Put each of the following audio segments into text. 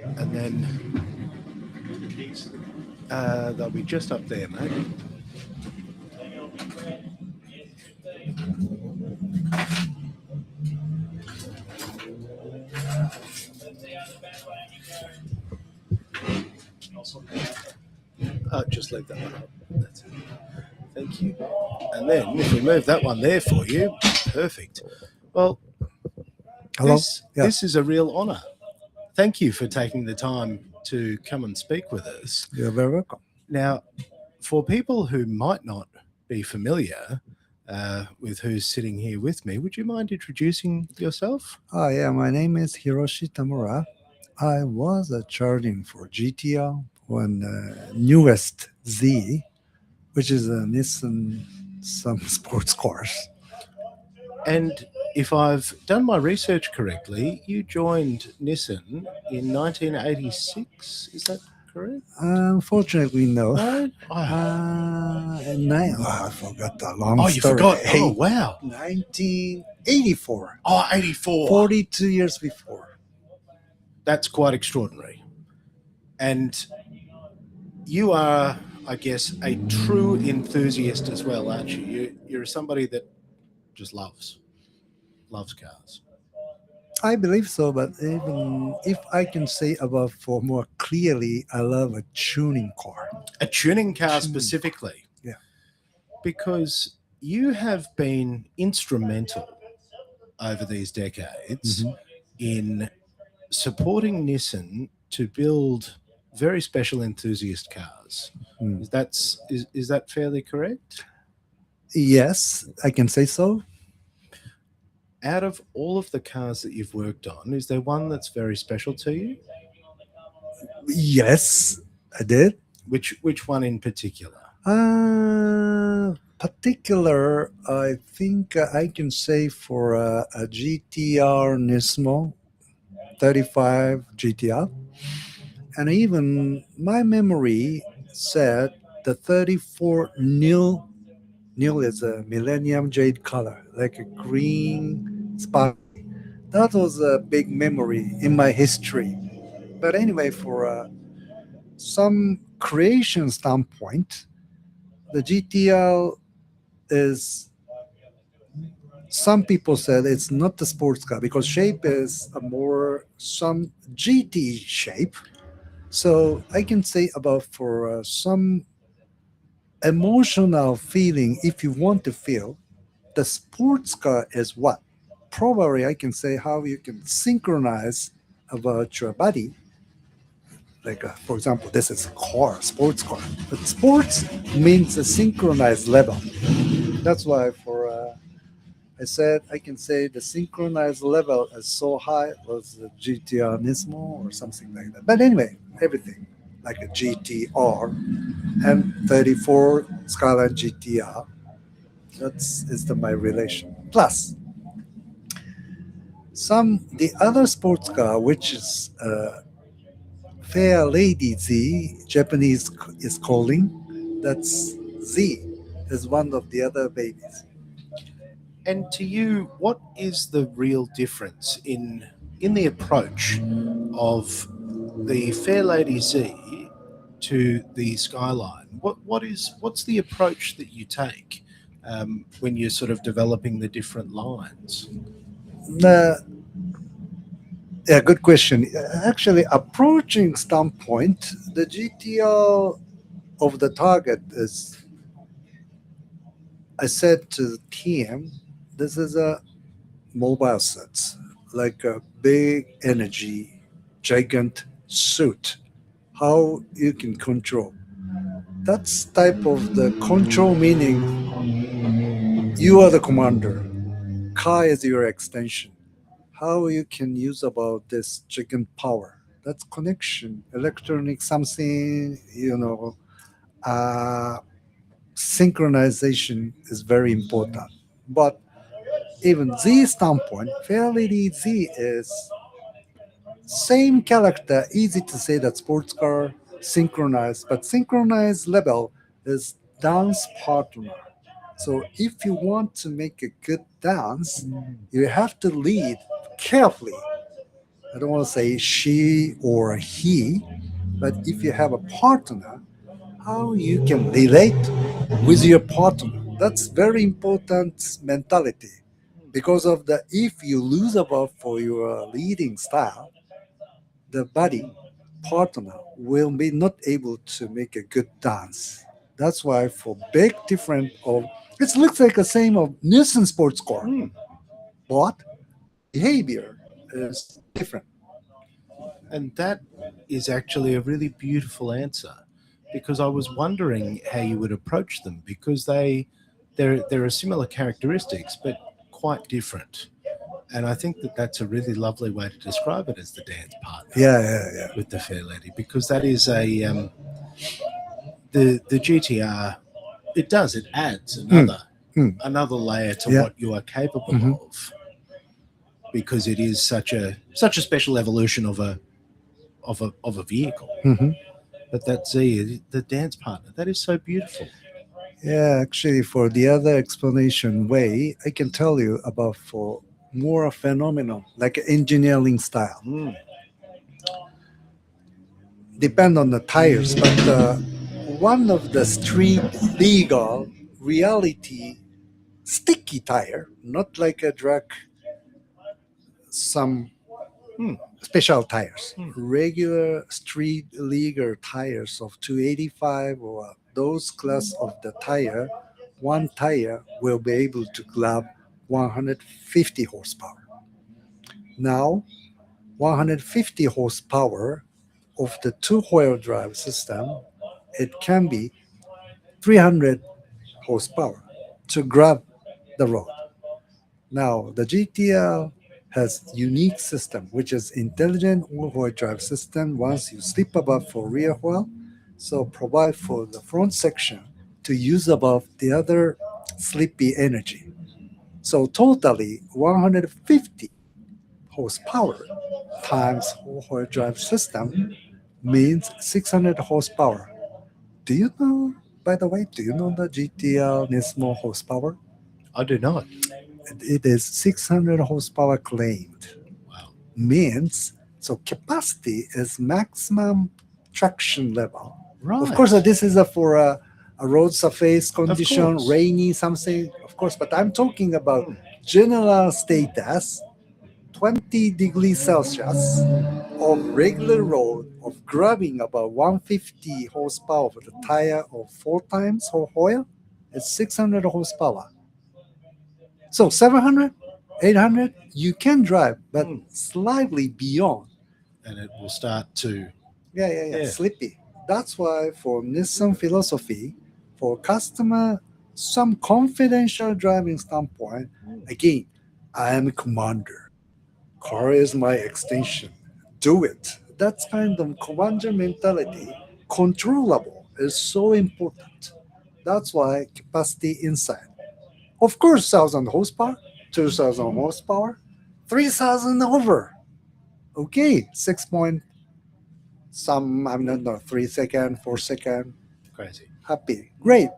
and then they'll be just up there, mate. Just leave that one up. That's it. Thank you. And then if we move that one there for you, perfect. Well, Hello. Yeah. this is a real honour. Thank you for taking the time to come and speak with us. You're very welcome. Now, for people who might not be familiar with who's sitting here with me, would you mind introducing yourself? Yeah. My name is Hiroshi Tamura. I was charging for GTR when newest Z, which is a Nissan some sports cars. And if I've done my research correctly, you joined Nissan in 1986. Is that correct? Unfortunately, no. No? I forgot the long Oh, you story. forgot. Oh, wow. 1984. Oh, 84. 42 years before. That's quite extraordinary. And you are, I guess, a true enthusiast as well, aren't you? You're somebody that just loves cars. I believe so, but even if I can say about for more clearly, I love a tuning car. A tuning car Tuning. specifically. Yeah. Because you have been instrumental over these decades Mhm. in supporting Nissan to build very special enthusiast cars. Mm. Is that fairly correct? Yes, I can say so. Out of all of the cars that you've worked on, is there one that's very special to you? Yes, I did. Which one in particular? Particular, I think I can say for a GTR Nismo 35 GTR, and even my memory said the 34 Nil is a millennium jade color, like a green sparkly. That was a big memory in my history. But anyway, for some creation standpoint, the GTL is, some people said it's not the sports car because shape is a more some GT shape. So I can say about for some emotional feeling, if you want to feel, the sports car is what? Probably I can say how you can synchronize about your body. Like, for example, this is a car, sports car. But sports means a synchronized level. That's why for I said I can say the synchronized level is so high was the GTR Nismo or something like that. But anyway, everything like a GTR M34 Skyline GTR. That's is the my relation. Plus some the other sports car, which is Fair Lady Z, Japanese is calling. That's Z is one of the other babies. And to you, what is the real difference in the approach of the Fair Lady Z to the Skyline? What's the approach that you take when you're sort of developing the different lines? Uh, yeah, good question. Actually, approaching standpoint, the GTL of the target is, I said to the team, this is a mobile sets, like a big energy, gigant suit. How you can control. That's type of the control meaning you are the commander. Car is your extension. How you can use about this chicken power. That's connection, electronic something, uh, synchronization is very important. But even Z standpoint, fairly Z is same character, easy to say that sports car, synchronized, but synchronized level is dance partner. So if you want to make a good dance, you have to lead carefully I don't want to say she or he, but if you have a partner, how you can relate with your partner. That's very important mentality. Because of the if you lose about for your leading style, the body partner will be not able to make a good dance. That's why for big different of it looks like the same of Nielsen sports car, Hmm. but behavior is different. And that is actually a really beautiful answer because I was wondering how you would approach them because there are similar characteristics but quite different. And I think that that's a really lovely way to describe it as the dance partner Yeah, yeah, yeah. with the fair lady because that is a the GTR. It adds Mm, mm, another layer to yeah. what you are capable Hmm. of because it is such a special evolution of a vehicle. Hmm. But that Z, the dance partner, that is so beautiful. Yeah, actually, for the other explanation way, I can tell you about for more phenomenon like engineering style. Mm. Depend on the tires, but one of the street legal reality sticky tire, not like a drag, some Mm. special tires, Mm. regular street legal tires of 285 or those class of the tire, one tire will be able to grab 150 horsepower. Now 150 horsepower of the two-wheel drive system, it can be 300 horsepower to grab the road. Now, the GTL has unique system, which is intelligent all-wheel drive system. Once you slip above for rear wheel, so provide for the front section to use above the other sleepy energy. So totally 150 horsepower times all-wheel drive system means 600 horsepower. Do you know, by the way, do you know the GTL Nismo horsepower? I do not. It is 600 horsepower claimed. Wow. Means, so capacity is maximum traction level. Of Right. course, this is for a road surface Of condition, course. rainy, something, of course, but I'm talking about Mm. general status 20 degrees Celsius of regular road of grabbing about 150 horsepower of the tire of four times or oil, it's 600 horsepower. So 700, 800, you can drive, but Mm. slightly beyond. And it will start to, Yeah, yeah, yeah, yeah. sleepy. That's why for Nissan philosophy, for customer, some confidential driving standpoint, Mm. again, I am a commander. Car is my extension. Do it. That's kind of commander mentality, controllable, is so important. That's why capacity inside. Of course, 1,000 horsepower, 2,000 horsepower, 3,000 over. Okay, 6 point some, I'm not know, 3 second, 4 second. Crazy. Happy. Great.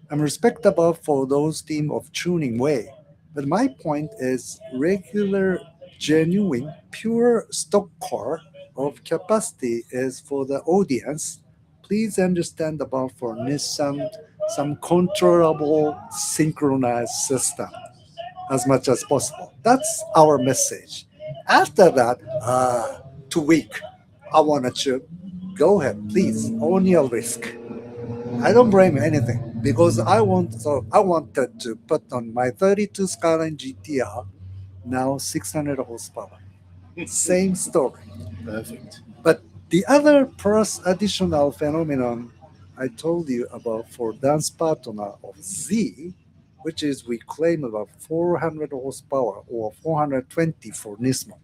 I'm respectable for those team of tuning way. But my point is regular, genuine, pure stock car of capacity is for the audience. Please understand about for Nissan some controllable synchronized system as much as possible. That's our message. After that, too weak. I want to go ahead, please, own your risk. I don't blame anything because I wanted to put on my 32 Skyline GTR now 600 horsepower. Same story. Perfect. But the other plus additional phenomenon I told you about for dance partner of Z, which is we claim about 400 horsepower or 420 for Nismo.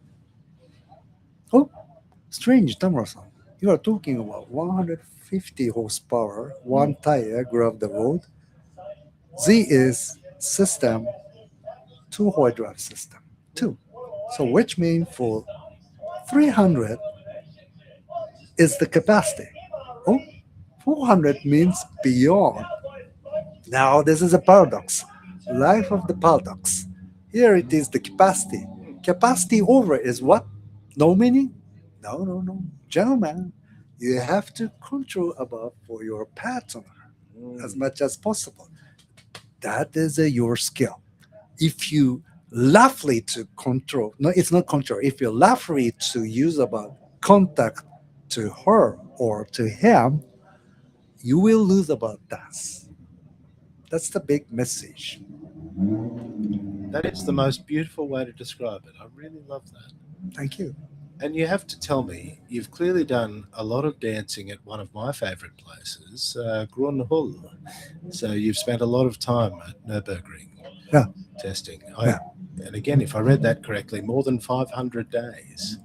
Oh, strange, Tamara-san. You are talking about 150 horsepower, one tire grab the road. Z is system, two-wheel drive system, two. So which means for 300 is the capacity. Oh, 400 means beyond. Now, this is a paradox. Life of the paradox. Here it is the capacity. Capacity over is what? No meaning? No, no, no. Gentlemen, you have to control about for your partner as Mm. much as possible. That is your skill. If you roughly to control, no, it's not control. If you roughly to use about contact to her or to him, you will lose about dance. That's the big message. That is the most beautiful way to describe it. I really love that. Thank you. And you have to tell me, you've clearly done a lot of dancing at one of my favourite places, Grunhull. So you've spent a lot of time at Nürburgring Yeah, testing. yeah. And again, if I read that correctly, more than 500 days.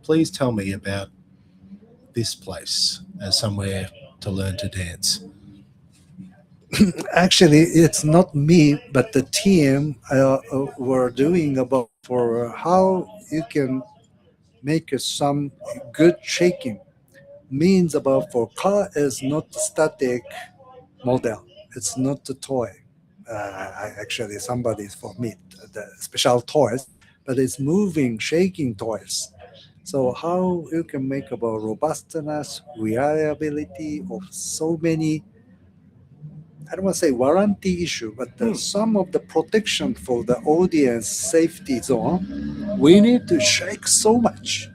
Please tell me about this place as somewhere to learn to dance. Actually, it's not me, but the team were doing about for how you can make some good shaking. Means about for car is not static model. It's not the toy. Actually, somebody's for me the special toys, but it's moving, shaking toys. So how you can make about robustness, reliability of so many, I don't want to say warranty issue, but Hmm. some of the protection for the audience safety zone, we need to shake so much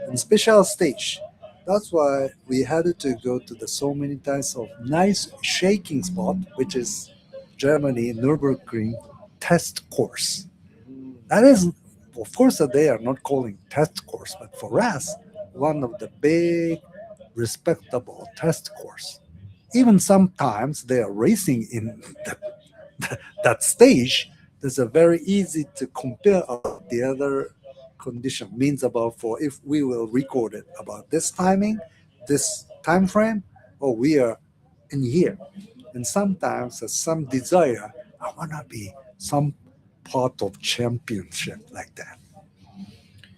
in special stage. That's why we had to go to the so many types of nice shaking spot, which is Germany Nürburgring test course. That is, of course, that they are not calling test course, but for us, one of the big, respectable test course. Even sometimes they are racing in that stage. There's a very easy to compare about the other condition. Means about for if we will record it about this timing, this time frame, or we are in here. And sometimes there's some desire. I wanna be some part of championship like that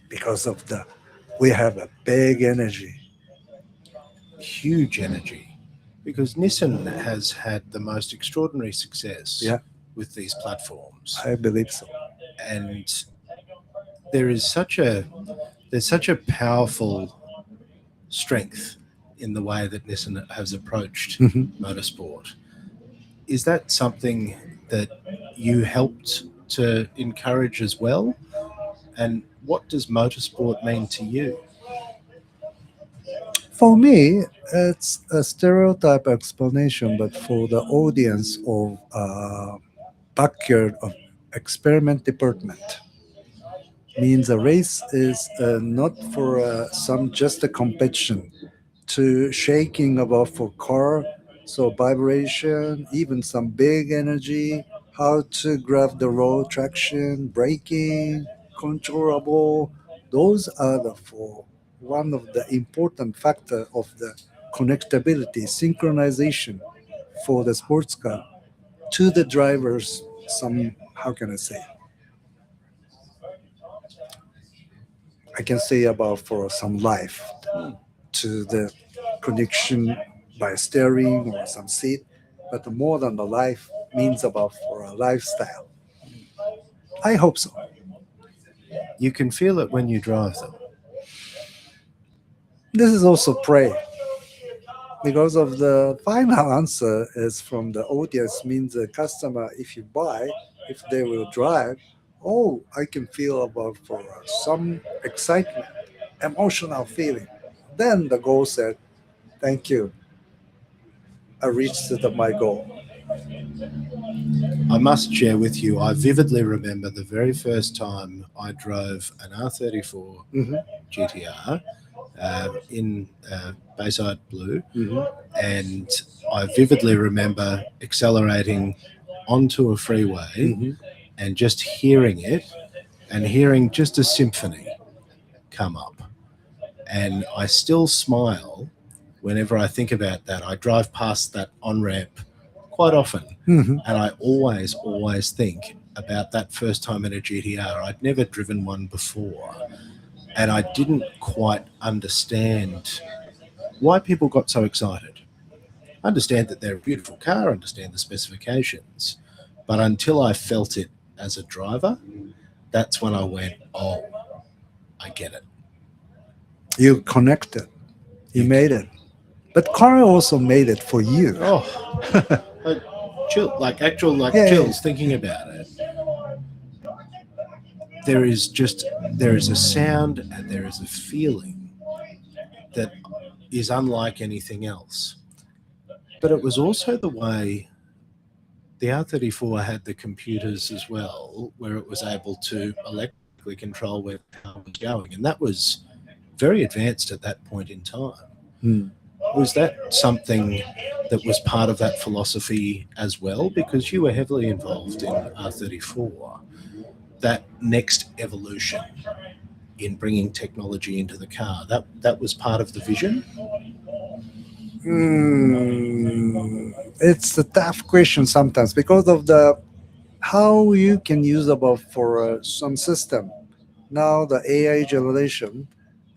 because of the we have a big energy. Huge energy. Because Nissan has had the most extraordinary success Yeah, with these platforms. I believe so. And there is such a there's such a powerful strength in the way that Nissan has approached Mhm. motorsport. Is that something that you helped to encourage as well? And what does motorsport mean to you? For me, it's a stereotype explanation, but for the audience of backyard of experiment department means a race is not for some just a competition to shaking about for car, so vibration, even some big energy, how to grab the road traction, braking, controllable. Those are the for one of the important factor of the connectability, synchronization for the sports car to the drivers. Some how can I say? I can say about for some life Hmm. to the connection by steering or some seat, but more than the life means about for a lifestyle. I hope so. You can feel it when you drive them. This is also pray because of the final answer is from the audience means the customer if you buy if they will drive, oh I can feel about for some excitement, emotional feeling. Then the goal said, thank you, I reached my goal. I must share with you, I vividly remember the very first time I drove an R34 Hmm. GTR in Bayside Blue, Hmm. and I vividly remember accelerating onto a freeway Hmm. and just hearing it and hearing just a symphony come up. And I still smile whenever I think about that. I drive past that on ramp quite often, Hmm. and I always think about that first time in a GTR. I'd never driven one before, and I didn't quite understand why people got so excited. I understand that they're a beautiful car, understand the specifications, but until I felt it as a driver, that's when I went, oh, I get it. You connected. You You made it. But car also made it for you. oh, chill, like actual like Yeah, yeah, chills thinking about it. There is just there is a sound and there is a feeling that is unlike anything else. But it was also the way the R34 had the computers as well, where it was able to electrically control where the car was going, and that was very advanced at that point in time. yeah. Hmm. Was that something that was part of that philosophy as well? Because you were heavily involved in R34, that next evolution in bringing technology into the car. That was part of the vision. It's a tough question sometimes because of the how you can use about for some system. Now the AI generation,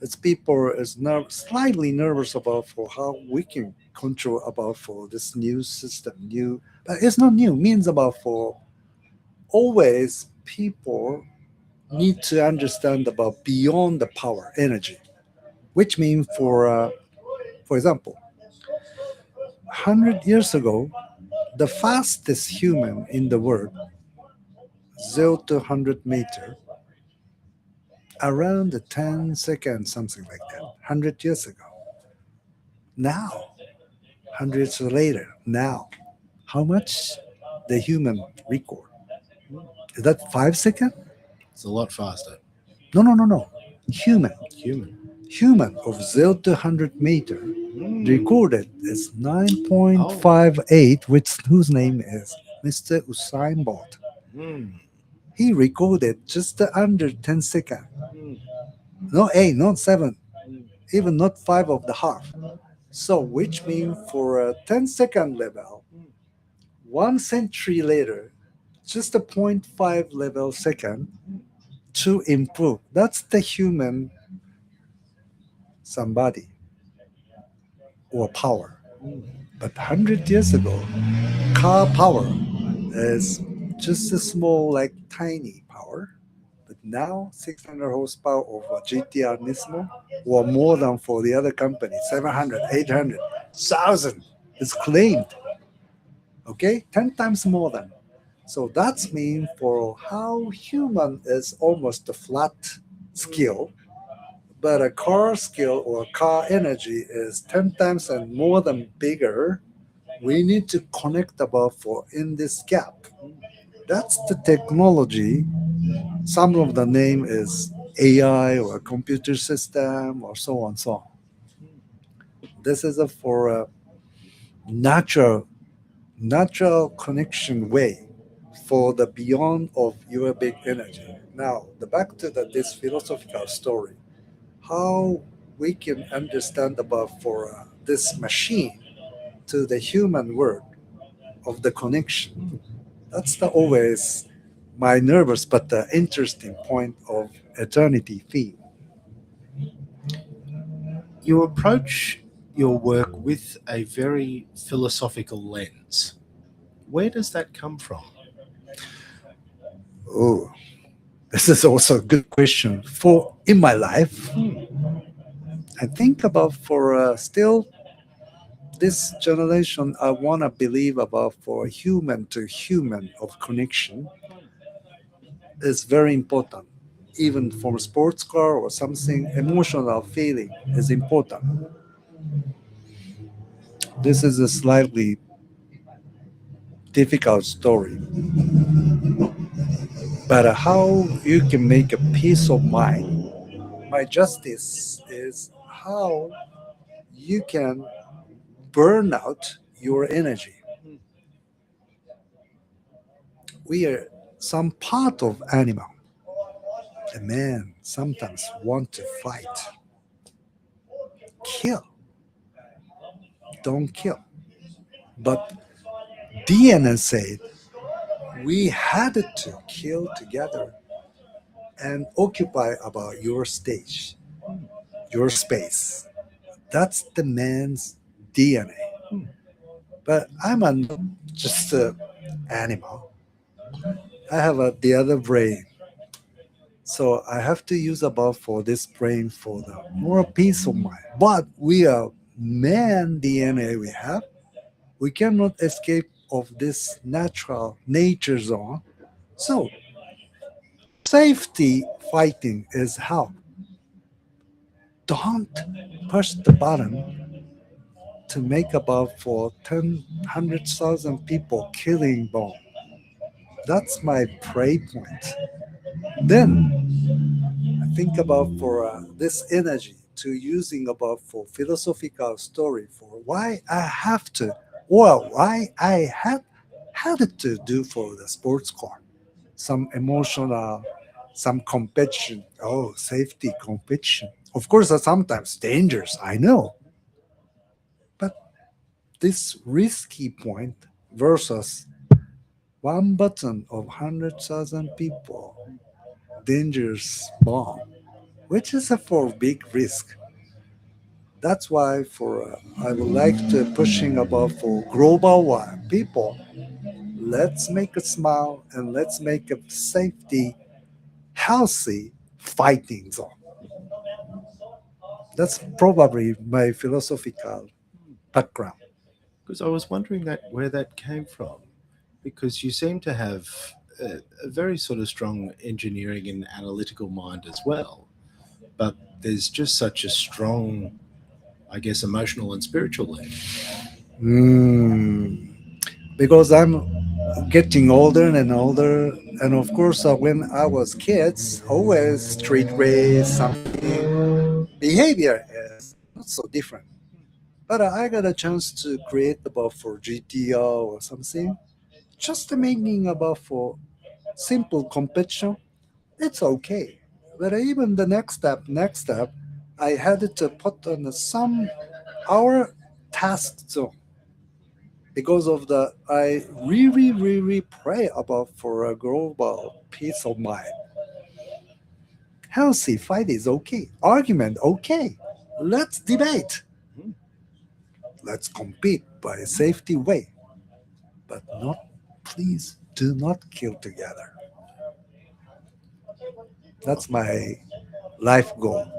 it's people is slightly nervous about for how we can control about for this new system. New, but it's not new. Means about for always people need to understand about beyond the power energy, which means for example, 100 years ago, the fastest human in the world, 0 to 100 meter, around the 10 seconds, something like that, 100 years ago. Now, hundreds later, now, how much the human record? Is that 5 seconds? It's a lot faster. No, no, no, no. Human. Human. Human of 0 to 100 meter Mm. recorded is Oh. 9.58, which whose name is Mr. Usain Bolt. Mm. He recorded just under 10 seconds. Mm. No 8, not 7, Mm. even not 5 of the half. So, which means for a 10-second level, 1 century later, just a point 0.5 level second to improve. That's the human somebody or power. Mm. But 100 years ago, car power is just a small, like tiny power. But now 600 horsepower of a GTR Nismo or more than for the other company, 700, 800, 1,000 is claimed. Okay, 10 times more than. So that's mean for how human is almost a flat skill, but a car skill or car energy is 10 times and more than bigger. We need to connect about for in this gap. That's the technology. Some of the name is AI or a computer system or so on so on. This is a for a natural connection way for the beyond of your big energy. Now, the back to this philosophical story, how we can understand about for this machine to the human world of the connection. That's the always my nervous but the interesting point of eternity theme. You approach your work with a very philosophical lens. Where does that come from? Oh, this is also a good question. For in my life, I think about for still this generation, I want to believe about for human to human of connection is very important. Even for a sports car or something, emotional feeling is important. This is a slightly difficult story, but how you can make a peace of mind. My justice is how you can burn out your energy. We are some part of animal. The man sometimes want to fight, kill, don't kill. But DNA said we had to kill together and occupy about your stage, your space. That's the man's DNA. But I'm a, not just an animal. I have the other brain. So I have to use above for this brain for the more peace of mind. But we are man DNA we have. We cannot escape of this natural nature zone. So safety fighting is how. Don't push the button to make about for 100,000 people killing bomb. That's my pray point. Then I think about for this energy to using about for philosophical story for why I have to or why I had to do for the sports car. Some emotional, some competition. Oh, safety competition. Of course, are sometimes dangerous. I know, but this risky point versus one button of 100,000 people, dangerous bomb, which is a for big risk. That's why for I would like to pushing about for global wide people. Let's make a smile and let's make a safety, healthy fighting zone. That's probably my philosophical background. Because I was wondering that where that came from, because you seem to have a very sort of strong engineering and analytical mind as well, but there's just such a strong, I guess, emotional and spiritual link. Mm, because I'm getting older and older, and of course, when I was kids, always street race, something behavior is not so different. But I got a chance to create about for GTO or something, just making about for simple competition. It's okay. But even the next step, I had to put on some our task zone because of the I really pray about for a global peace of mind. Healthy fight is okay. Argument okay. Let's debate. Hmm. Let's compete by a safety way, but not please do not kill together. Well, That's my life goal.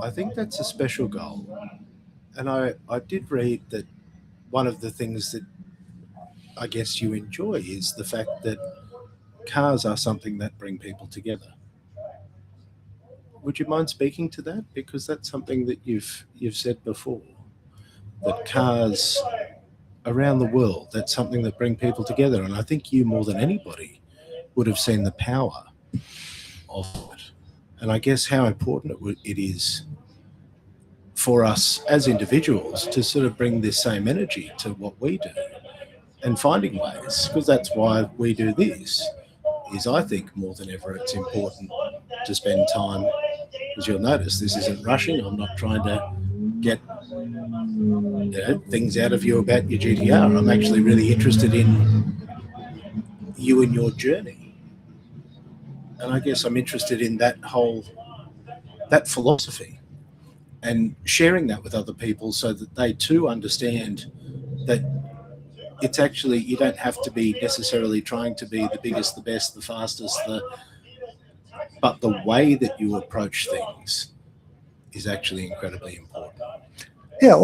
I think that's a special goal. And I did read that one of the things that I guess you enjoy is the fact that cars are something that bring people together. Would you mind speaking to that? Because that's something that you've said before, that cars around the world, that's something that bring people together. And I think you more than anybody would have seen the power of it. And I guess how important it is for us as individuals to sort of bring this same energy to what we do and finding ways, because that's why we do this. Is I think more than ever it's important to spend time, as you'll notice this isn't rushing. I'm not trying to get things out of you about your GTR. I'm actually really interested in you and your journey, and I guess I'm interested in that whole that philosophy and sharing that with other people so that they too understand that it's actually you don't have to be necessarily trying to be the biggest, the best, the fastest, but the way that you approach things is actually incredibly important. Yeah,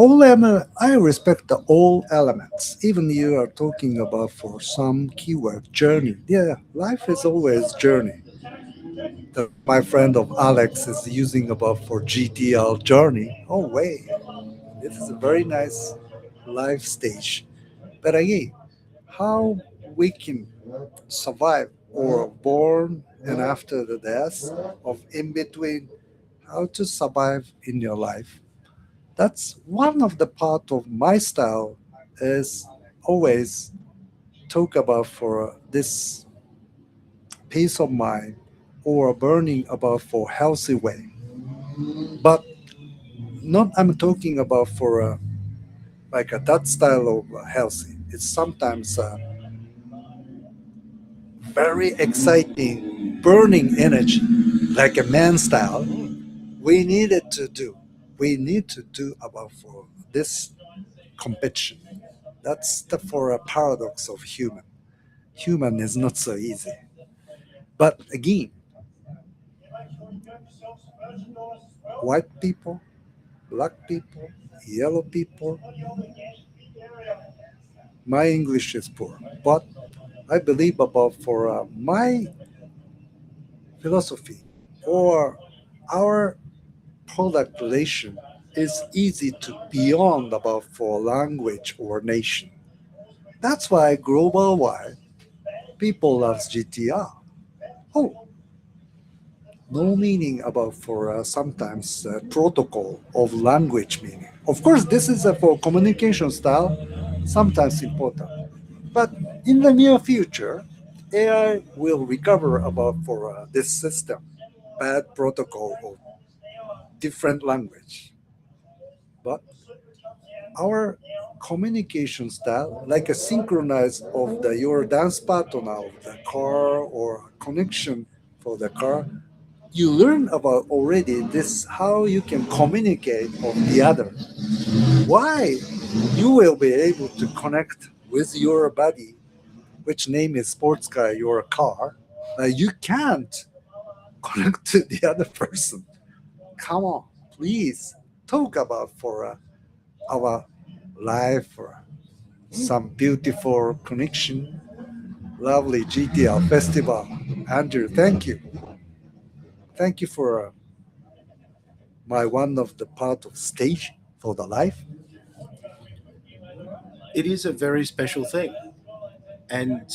I respect the all elements. Even you are talking about for some keyword journey. Yeah, life is always journey. My friend of Alex is using about for GTL journey. Oh wait, this is a very nice life stage. But again, how we can survive or born and after the death of in between, how to survive in your life. That's one of the part of my style is always talk about for this peace of mind or burning about for healthy way. But not I'm talking about for like a that style of healthy. It's sometimes very exciting, burning energy, like a man style. Mm. We needed to do. We need to do about for this competition. That's the for a paradox of human. Human is not so easy. But again, white people, black people, yellow people. My English is poor, but I believe about for my philosophy or our product relation is easy to beyond about for language or nation. That's why global wide people loves GTR. Oh, no meaning about for sometimes protocol of language meaning. Of course, this is for communication style, sometimes important. But in the near future, AI will recover about for this system, bad protocol of different language. But our communication style, like a synchronize of the your dance partner of the car or connection for the car, you learn about already this how you can communicate of the other. Why you will be able to connect with your body, which name is sports car, your car. You can't connect to the other person. Come on, please talk about for our life or some beautiful connection. Lovely GTL festival. Andrew, thank you. Thank you for my one of the part of stage for the life. It is a very special thing, and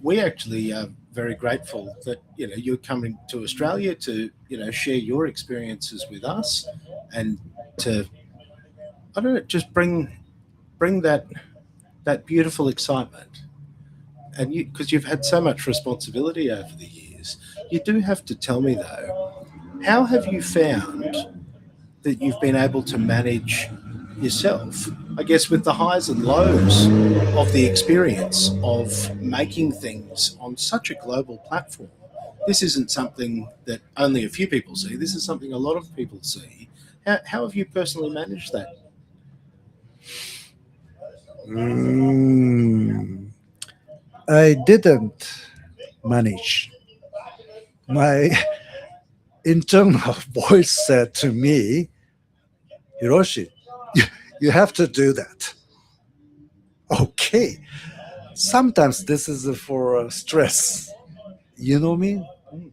we actually are very grateful that you're coming to Australia to share your experiences with us, and to, I don't know, just bring that beautiful excitement. And you, because you've had so much responsibility over the years, you do have to tell me though, how have you found that you've been able to manage yourself, I guess, with the highs and lows of the experience of making things on such a global platform? This isn't something that only a few people see, this is something a lot of people see. How have you personally managed that? Mm, I didn't manage. My internal voice said to me, Hiroshi, you have to do that. Okay. Sometimes this is for stress. You know me? Mm.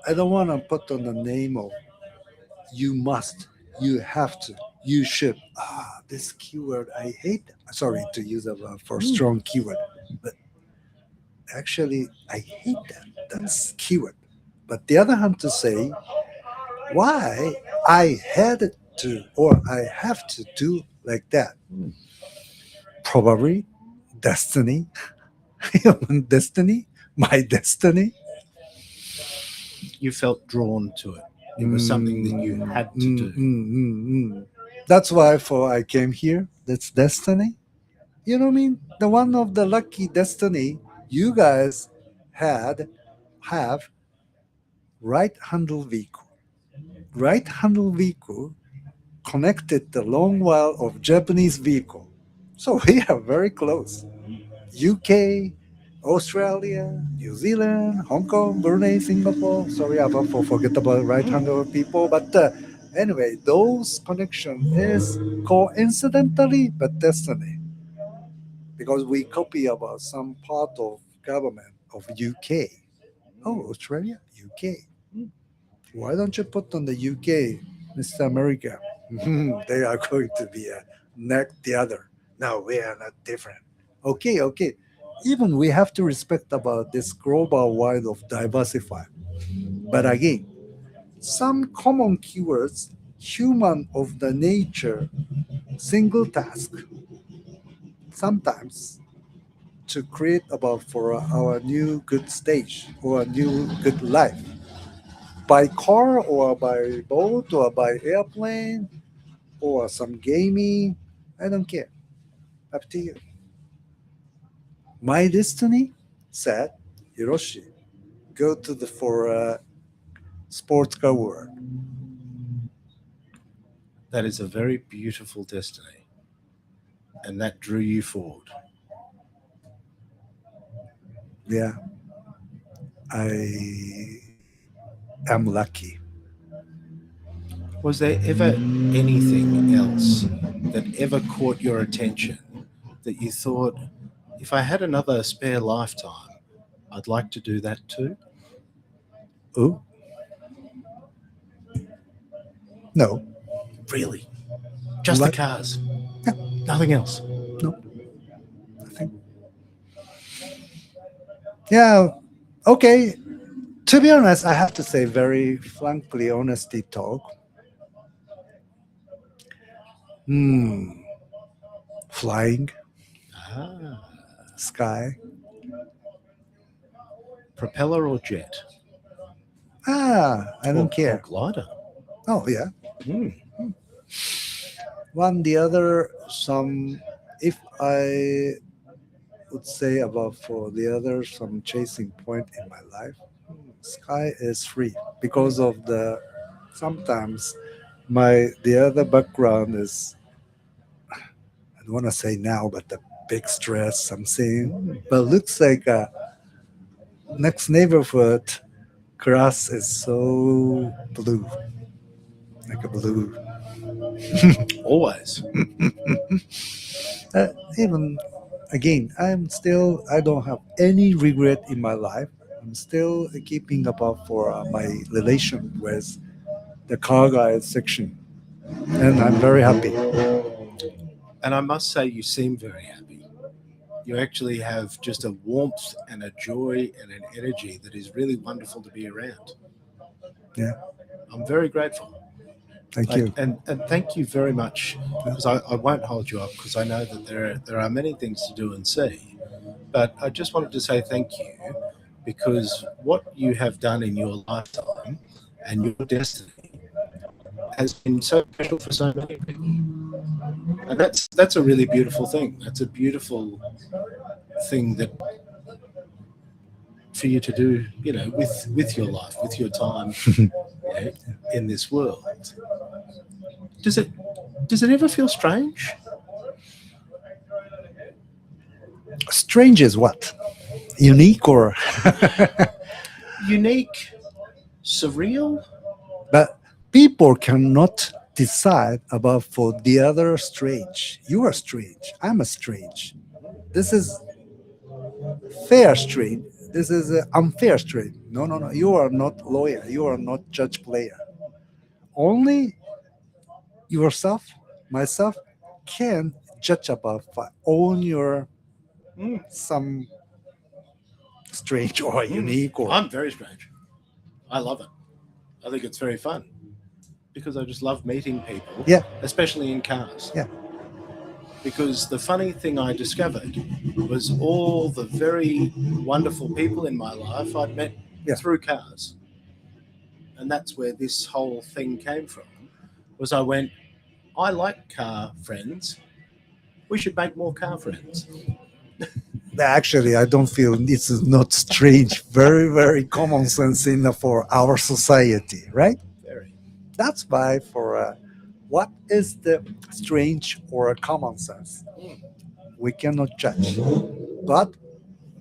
I don't want to put on the name of you must, you have to, you should. This keyword I hate. Sorry to use a for Mm. strong keyword, but actually I hate that. That's keyword. But the other hand to say why I had to or I have to do like that. Mm. Probably destiny, human destiny, my destiny. You felt drawn to it. It was something that you Mm, had to mm, do. mm, mm, mm. That's why for I came here. That's destiny. You know what I mean? The one of the lucky destiny you guys had have right handle vehicle. Right handle vehicle connected the long while of Japanese vehicle. So we are very close. UK, Australia, New Zealand, Hong Kong, Brunei, Singapore. Sorry about for forget about right Mm. handle people, but anyway, those connection is coincidentally but destiny because we copy about some part of government of UK. Oh, Australia, UK. Mm. Why don't you put on the UK, Mr. America? They are going to be a neck the other. No, we are not different. Okay, okay. Even we have to respect about this global wide of diversify. But again, some common keywords, human of the nature, single task, sometimes to create about for our new good stage or a new good life by car or by boat or by airplane or some gaming. I don't care. Up to you. My destiny said, Hiroshi, go to the for sports car world. That is a very beautiful destiny, and that drew you forward. Yeah, I am lucky. Was there ever anything else that ever caught your attention that you thought, if I had another spare lifetime, I'd like to do that too? Oh, no. Really? Just the Like, cars? yeah, Nothing else? no, nothing. Yeah, okay. To be honest, I have to say, very frankly, honesty talk. Hmm, flying, Ah, sky. propeller or jet? I don't Or care. glider? Oh, yeah. Mm. One, the other, some, if I would say about for the other, some chasing point in my life, sky is free because of the, sometimes the other background is, I don't want to say now, but the big stress I'm seeing. Mm. But looks like next neighborhood grass is so blue, like a blue. Always. uh, Even again, I don't have any regret in my life. I'm still keeping about for my relation with the car guy section, and I'm very happy. And I must say, you seem very happy. You actually have just a warmth and a joy and an energy that is really wonderful to be around. Yeah, I'm very grateful. thank you. And thank you very much, Yeah. because I won't hold you up because I know that there are many things to do and see. But I just wanted to say thank you, because what you have done in your lifetime and your destiny has been so special for so many people. And that's a really beautiful thing. That's a beautiful thing that for you to do, with your life, with your time, in this world. Does it does it ever feel strange? Strange is what? Unique or? Unique, surreal? But people cannot decide about for the other strange. You are strange. I'm a strange. This is fair strange. This is unfair strange. No, no, no. You are not lawyer. You are not judge player. Only yourself, myself, can judge about own your Mm, some strange or mm. unique or I'm very strange. I love it. I think it's very fun because I just love meeting people, yeah, especially in cars. yeah, Because the funny thing I discovered was all the very wonderful people in my life I'd met yeah. through cars. And that's where this whole thing came from. Was I went, I like car friends. We should make more car friends. Actually, I don't feel this is not strange. Very, very common sense in for our society, right? Very. That's why for what is the strange or common sense, Mm. we cannot judge. But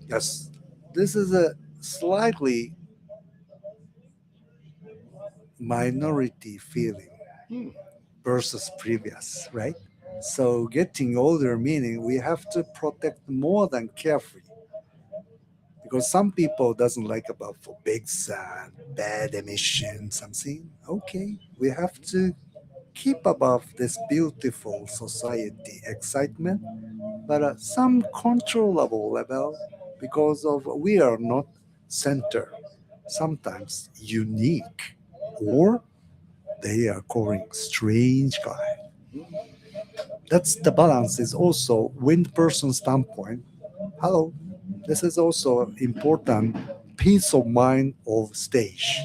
yes, this is a slightly minority feeling Mm. versus previous, right? So getting older meaning we have to protect more than carefree because some people doesn't like about for big sun, bad emission, something. Okay, we have to keep above this beautiful society excitement, but some controllable level because of we are not center, sometimes unique, or they are calling strange guy. Mm. That's the balance is also wind person standpoint. Hello, this is also important peace of mind of stage.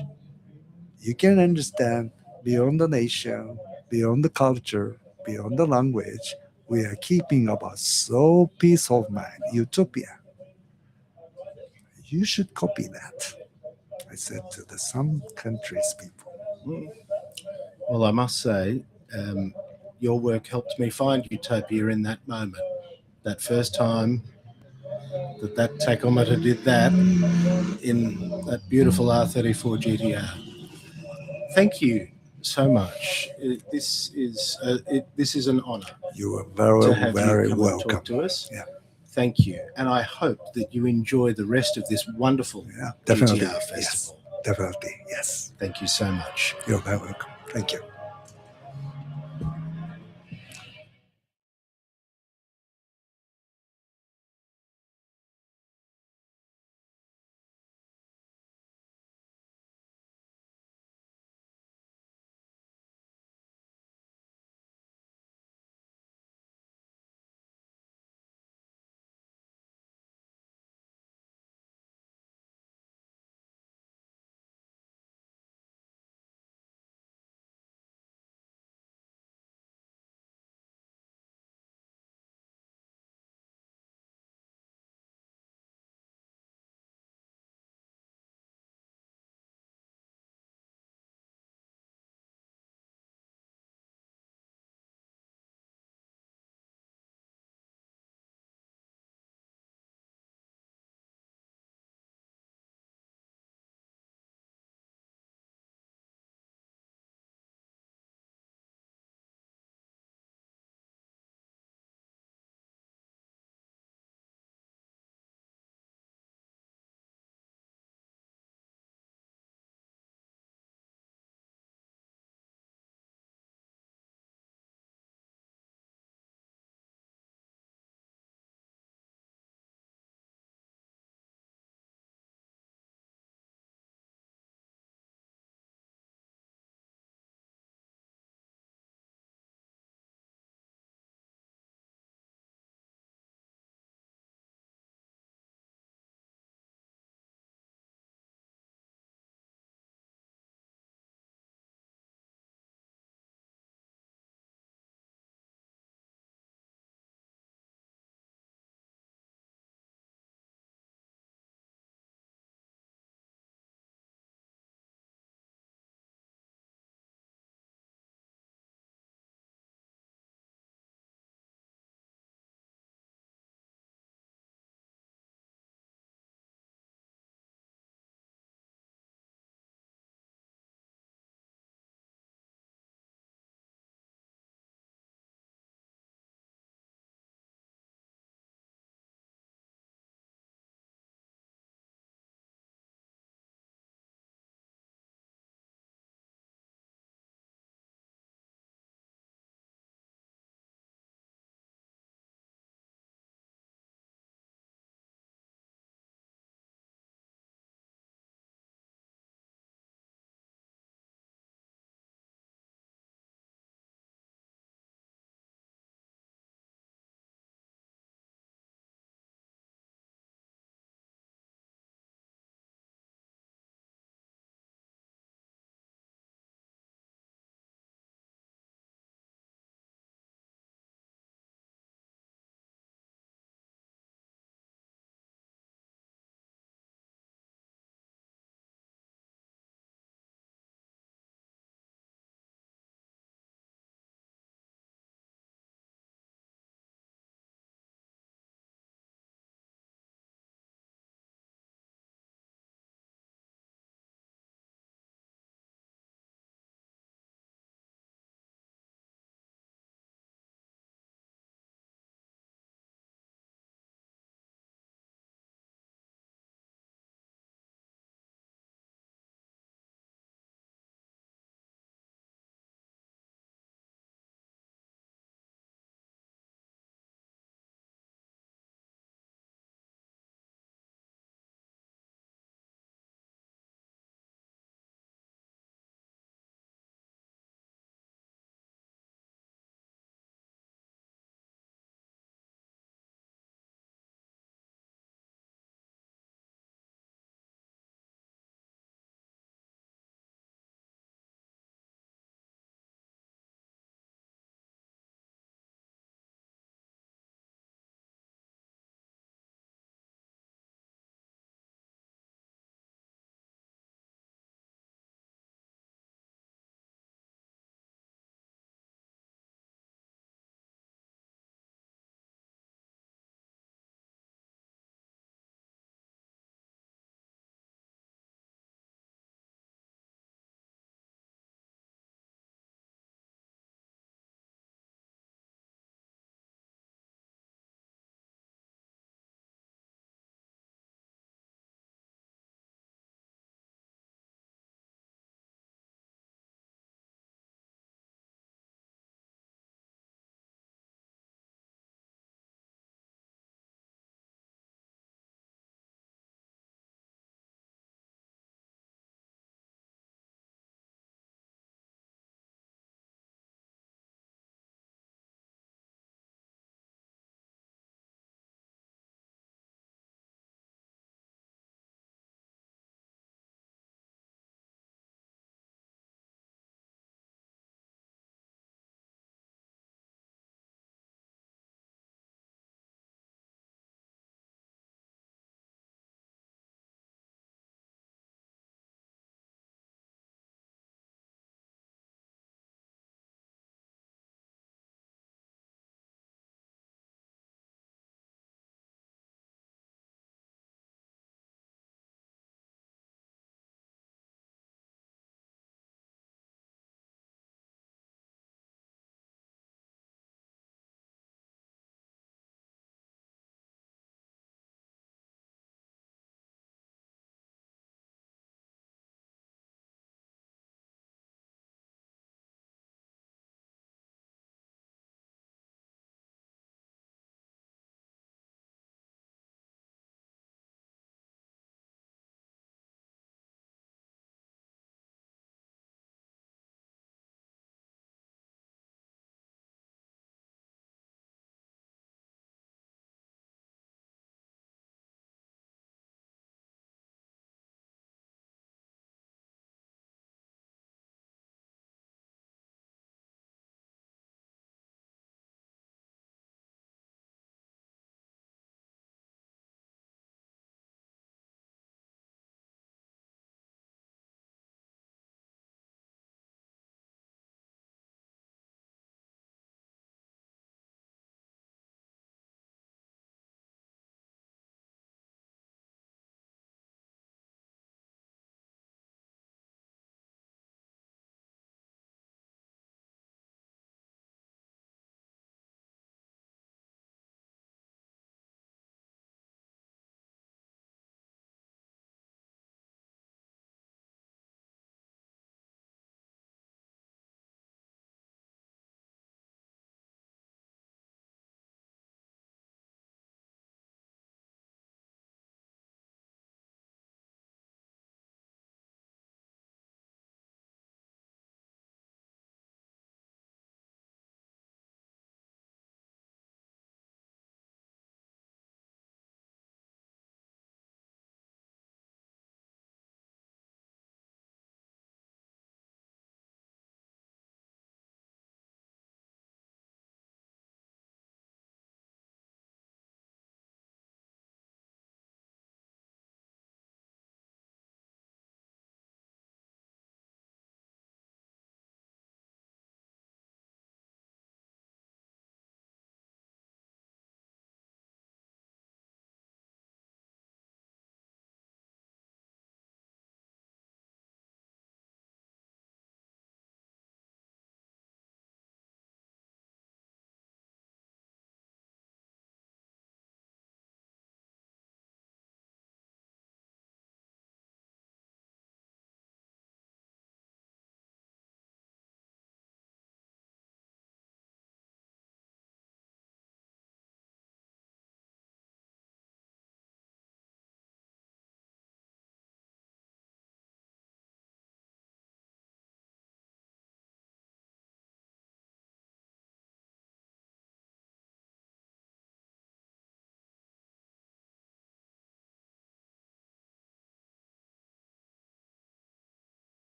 You can understand beyond the nation, beyond the culture, beyond the language, we are keeping about so peace of mind, utopia. You should copy that. I said to the some countries people. Mm. Well, I must say, um, your work helped me find utopia in that moment. That first time that tachometer did that in that beautiful R34 GTR. thank you so much. This is an honour You are very, to have you very come and welcome. talk to us. Yeah. Thank you, and I hope that you enjoy the rest of this wonderful Yeah, definitely. GTR Yes, festival. definitely. Yes. Thank you so much. You're very welcome. Thank you.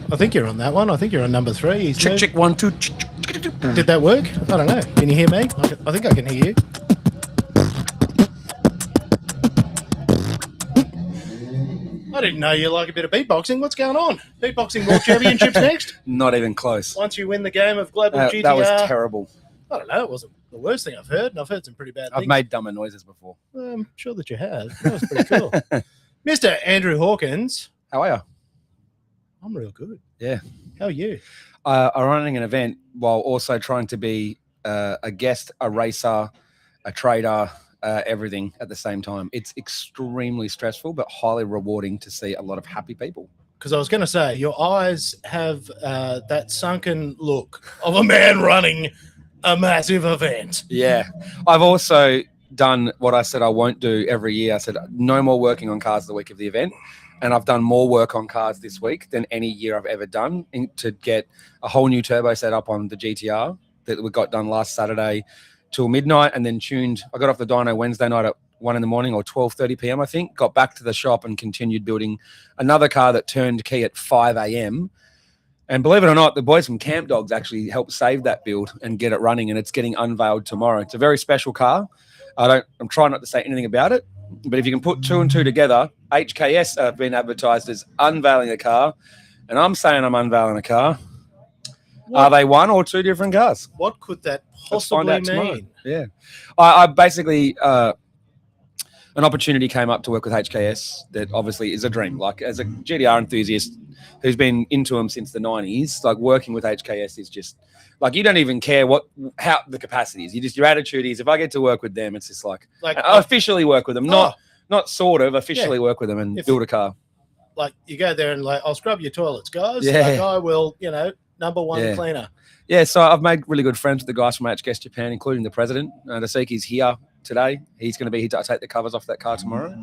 I think you're on that one. I think you're on number 3. He's Chick, moved. chick, 1, 2. Did that work? I don't know. Can you hear me? I think I can hear you. I didn't know you like a bit of beatboxing. What's going on? Beatboxing World Championships next? Not even close. Once you win the game of Global GTR. That was terrible. I don't know. It wasn't the worst thing I've heard, and I've heard some pretty bad things. I've made dumber noises before. I'm sure that you have. That was pretty cool. Mr. Andrew Hawkins. How are you? I'm real good. Yeah. How are you? I'm running an event while also trying to be a guest, a racer, a trader, everything at the same time. It's extremely stressful, but highly rewarding to see a lot of happy people. Because I was going to say, your eyes have that sunken look of a man running a massive event. Yeah. I've also done what I said I won't do every year. I said no more working on cars the week of the event. And I've done more work on cars this week than any year I've ever done to get a whole new turbo set up on the GTR that we got done last Saturday till midnight, and then tuned. I got off the dyno Wednesday night at 1 a.m. or 12:30 p.m. I think. Got back to the shop and continued building another car that turned key at 5 a.m. And believe it or not, the boys from Camp Dogs actually helped save that build and get it running, and it's getting unveiled tomorrow. It's a very special car. I'm trying not to say anything about it, but if you can put 2 and 2 together, HKS have been advertised as unveiling a car, and I'm saying I'm unveiling a car. What? Are they 1 or 2 different cars? What could that possibly mean? Yeah. I basically, an opportunity came up to work with HKS that obviously is a dream. Like, as a GTR enthusiast who's been into them since the 90s, like, working with HKS is just, like, you don't even care how the capacity is. Your attitude is, if I get to work with them, it's just like I officially work with them. Not sort of, officially work with them and build a car. Like, you go there and, like, I'll scrub your toilets, guys. Yeah. Like, I will, number 1 cleaner. Yeah, so I've made really good friends with the guys from HKS Japan, including the president. Daseki's here today. He's going to be here to take the covers off that car tomorrow.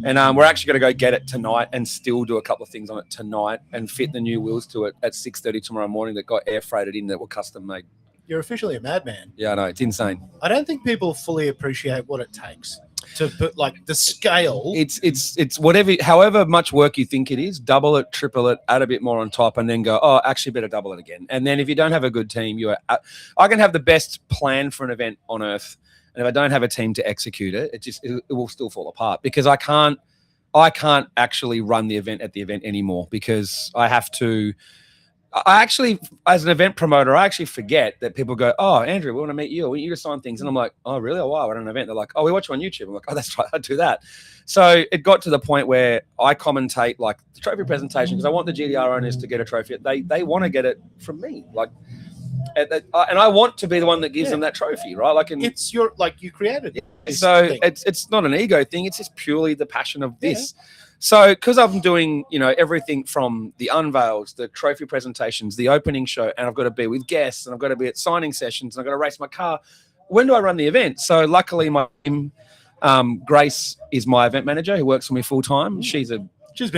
And we're actually going to go get it tonight and still do a couple of things on it tonight and fit the new wheels to it at 6:30 tomorrow morning that got air freighted in that were custom made. You're officially a madman. Yeah, I know. It's insane. I don't think people fully appreciate what it takes to put, like, the scale. It's whatever, however much work you think it is, double it, triple it, add a bit more on top, and then go, oh, actually better double it again. And then if you don't have a good team, I can have the best plan for an event on earth, and if I don't have a team to execute it, it will still fall apart, because I can't actually run the event at the event anymore, because I actually, as an event promoter, I actually forget that people go, oh, Andrew, we want to meet you. We want you to sign things. And I'm like, oh, really? Oh, wow, we're at an event. They're like, oh, we watch you on YouTube. I'm like, oh, that's right. I do that. So it got to the point where I commentate, like, the trophy presentation, because I want the GDR owners to get a trophy. They want to get it from me. Like, and I want to be the one that gives them that trophy, right? Like, it's you created it. So it's not an ego thing. It's just purely the passion of this. Yeah. So, because I'm doing, everything from the unveils, the trophy presentations, the opening show, and I've got to be with guests, and I've got to be at signing sessions, and I've got to race my car. When do I run the event? So, luckily, my Grace is my event manager who works for me full time. She's been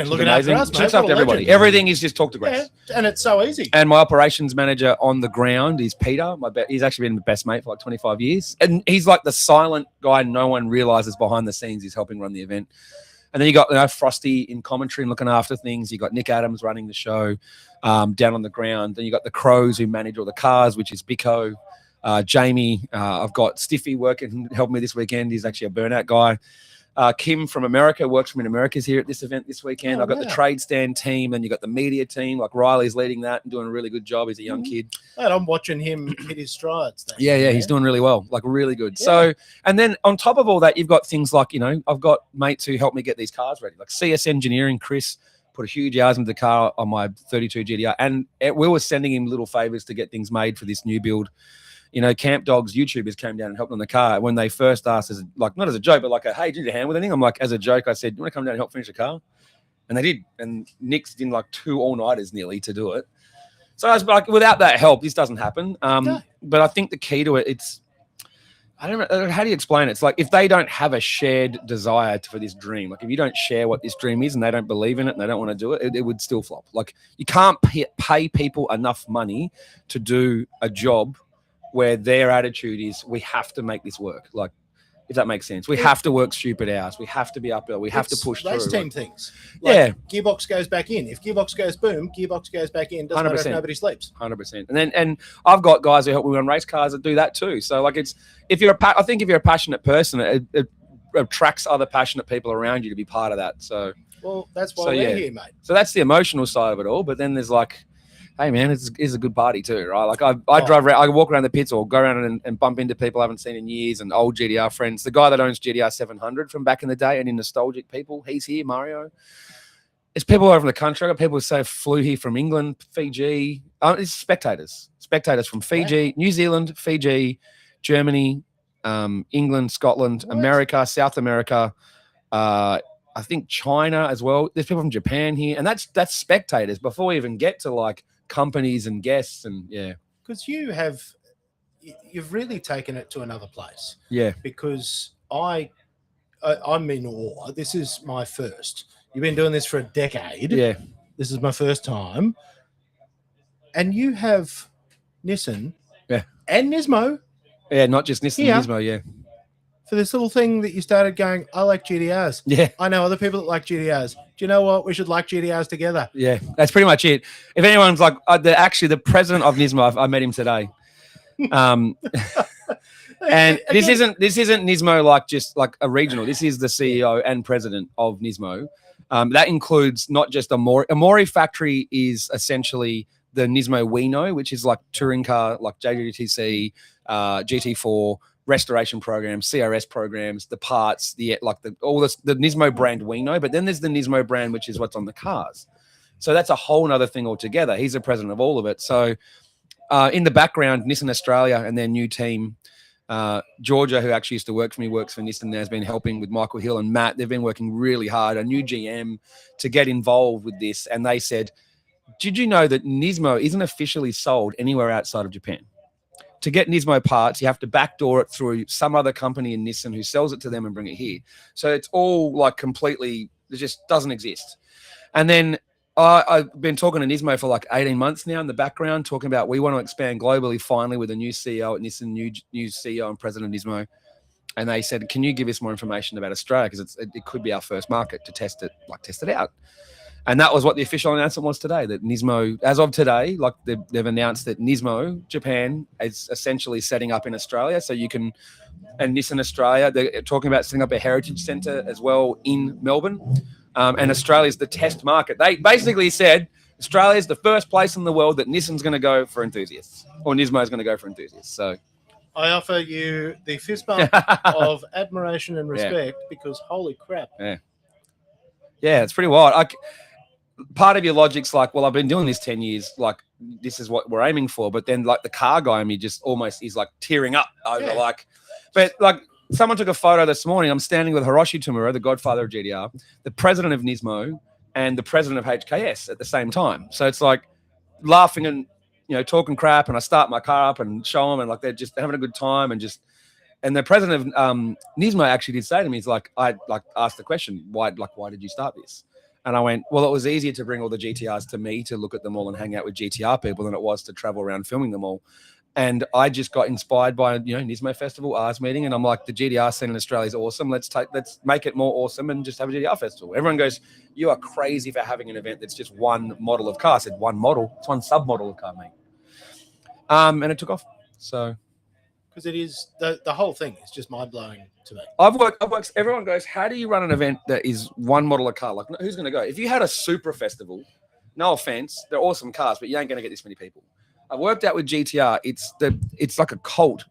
looking after us, mate. She looks after everybody. Everything is just talk to Grace. Yeah, and it's so easy. And my operations manager on the ground is Peter. He's actually been my best mate for like 25 years. And he's like the silent guy no one realizes behind the scenes he's helping run the event. And then you got Frosty in commentary and looking after things. You got Nick Adams running the show down on the ground. Then you got the Crows who manage all the cars, which is Biko. Jamie, I've got Stiffy working, helping me this weekend. He's actually a burnout guy. Kim from America works from in America's here at this event this weekend. I've got the trade stand team, and you got the media team. Like, Riley's leading that and doing a really good job. He's a young kid. And I'm watching him hit his strides. Yeah, he's doing really well, like really good. Yeah. So, and then on top of all that, you've got things like, I've got mates who help me get these cars ready. Like CS Engineering, Chris put a huge hours into the car on my 32 GTR, and we were sending him little favors to get things made for this new build. Camp Dogs YouTubers came down and helped on the car when they first asked, not as a joke, but like, hey, do you need a hand with anything? I'm like, as a joke, I said, do you want to come down and help finish the car? And they did. And Nick's did like 2 all-nighters nearly to do it. So I was like, without that help, this doesn't happen. But I think the key to it, I don't know, how do you explain it? It's like, if they don't have a shared desire for this dream, like if you don't share what this dream is and they don't believe in it and they don't want to do it, it would still flop. Like, you can't pay people enough money to do a job where their attitude is, we have to make this work. Like, if that makes sense. We have to work stupid hours. We have to be up there. We have to It's push race through. team things. Like, Yeah. Gearbox goes back in. If gearbox goes boom, gearbox goes back in. Doesn't matter if 100%. nobody sleeps. 100%. And I've got guys who help me run race cars that do that too. So like I think if you're a passionate person, it attracts other passionate people around you to be part of that. So Well, that's why we're here, mate. So that's the emotional side of it all. But then there's like, hey man, it's a good party too, right? Like I drive around, I walk around the pits or go around and bump into people I haven't seen in years and old GDR friends. The guy that owns GDR 700 from back in the day, and in nostalgic people, he's here, Mario. It's people all over the country. I got people who say flew here from England, Fiji. It's spectators from Fiji, wow. New Zealand, Fiji, Germany, England, Scotland, what? America, South America. I think China as well. There's people from Japan here, and that's spectators before we even get to like companies and guests and yeah. Because you've really taken it to another place. Yeah. Because I'm in awe. This is my first. You've been doing this for a decade. Yeah. This is my first time. And you have Nissan. Yeah. And Nismo. Yeah, not just Nissan, Nismo, yeah. For this little thing that you started going, I like GDRs. Yeah. I know other people that like GDRs. Do you know what? We should like GDRs together. Yeah, that's pretty much it. If anyone's like, the president of Nismo, I met him today. And this isn't Nismo like just like a regional. This is the CEO and president of Nismo. That includes not just Amori factory is essentially the Nismo we know, which is like touring car, like JGTC, GT4, restoration programs, CRS programs, the parts, the Nismo brand we know. But then there's the Nismo brand, which is what's on the cars. So that's a whole nother thing altogether. He's the president of all of it. So in the background, Nissan Australia and their new team, Georgia, who actually used to work for me, works for Nissan now, has been helping with Michael Hill and Matt. They've been working really hard, a new GM, to get involved with this. And they said, did you know that Nismo isn't officially sold anywhere outside of Japan? To get Nismo parts, you have to backdoor it through some other company in Nissan who sells it to them and bring it here. So it's all like completely, it just doesn't exist. And then I've been talking to Nismo for like 18 months now in the background, talking about we want to expand globally finally with a new CEO at Nissan, new CEO and president of Nismo. And they said, can you give us more information about Australia? Because it could be our first market to test it out. And that was what the official announcement was today, that Nismo, as of today, like they've announced that Nismo Japan is essentially setting up in Australia. So you can, and Nissan Australia, they're talking about setting up a heritage centre as well in Melbourne. And Australia's the test market. They basically said Australia's the first place in the world that Nissan's going to go for enthusiasts, or Nismo's going to go for enthusiasts. So I offer you the fist bump of admiration and respect because holy crap. Yeah, it's pretty wild. Part of your logic's like, well, I've been doing this 10 years. Like, this is what we're aiming for. But then, like, the car guy in me just almost is like tearing up over but like, someone took a photo this morning. I'm standing with Hiroshi Tomura, the godfather of GDR, the president of Nismo, and the president of HKS at the same time. So it's like laughing and, talking crap. And I start my car up and show them, and like they're just having a good time and the president of Nismo actually did say to me, he's like, I asked the question, why did you start this? And I went, well, it was easier to bring all the GTRs to me to look at them all and hang out with GTR people than it was to travel around filming them all. And I just got inspired by, Nismo Festival, Ars meeting. And I'm like, the GDR scene in Australia is awesome. Let's make it more awesome and just have a GDR festival. Everyone goes, you are crazy for having an event that's just one model of car. I said, one model. It's one sub-model of car, mate. And it took off. So... because it is the whole thing is just mind-blowing to me. I've worked. Everyone goes, how do you run an event that is one model of car? Like, who's going to go? If you had a super festival, no offense, they're awesome cars, but you ain't going to get this many people. I've worked out with GTR. It's like a cult.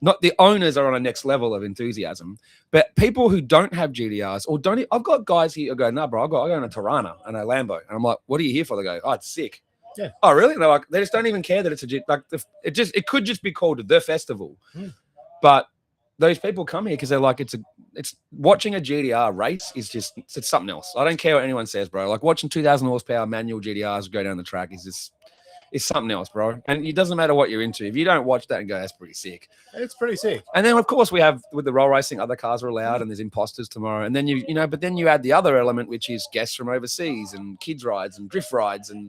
Not the owners are on a next level of enthusiasm, but people who don't have GDRs or don't. I've got guys here who go, nah, bro, I go in a Tirana and a Lambo, and I'm like, what are you here for? They go, oh, it's sick. Yeah. Oh, really? And they're like, they just don't even care that it's it could just be called the festival. But those people come here because they're like, it's watching a GDR race is just, it's something else. I don't care what anyone says, bro. Like watching 2,000 horsepower manual GDRs go down the track is something else, bro. And it doesn't matter what you're into. If you don't watch that and go, that's pretty sick. It's pretty sick. And then of course we have with the roll racing, other cars are allowed and there's imposters tomorrow. And then but then you add the other element, which is guests from overseas and kids rides and drift rides and,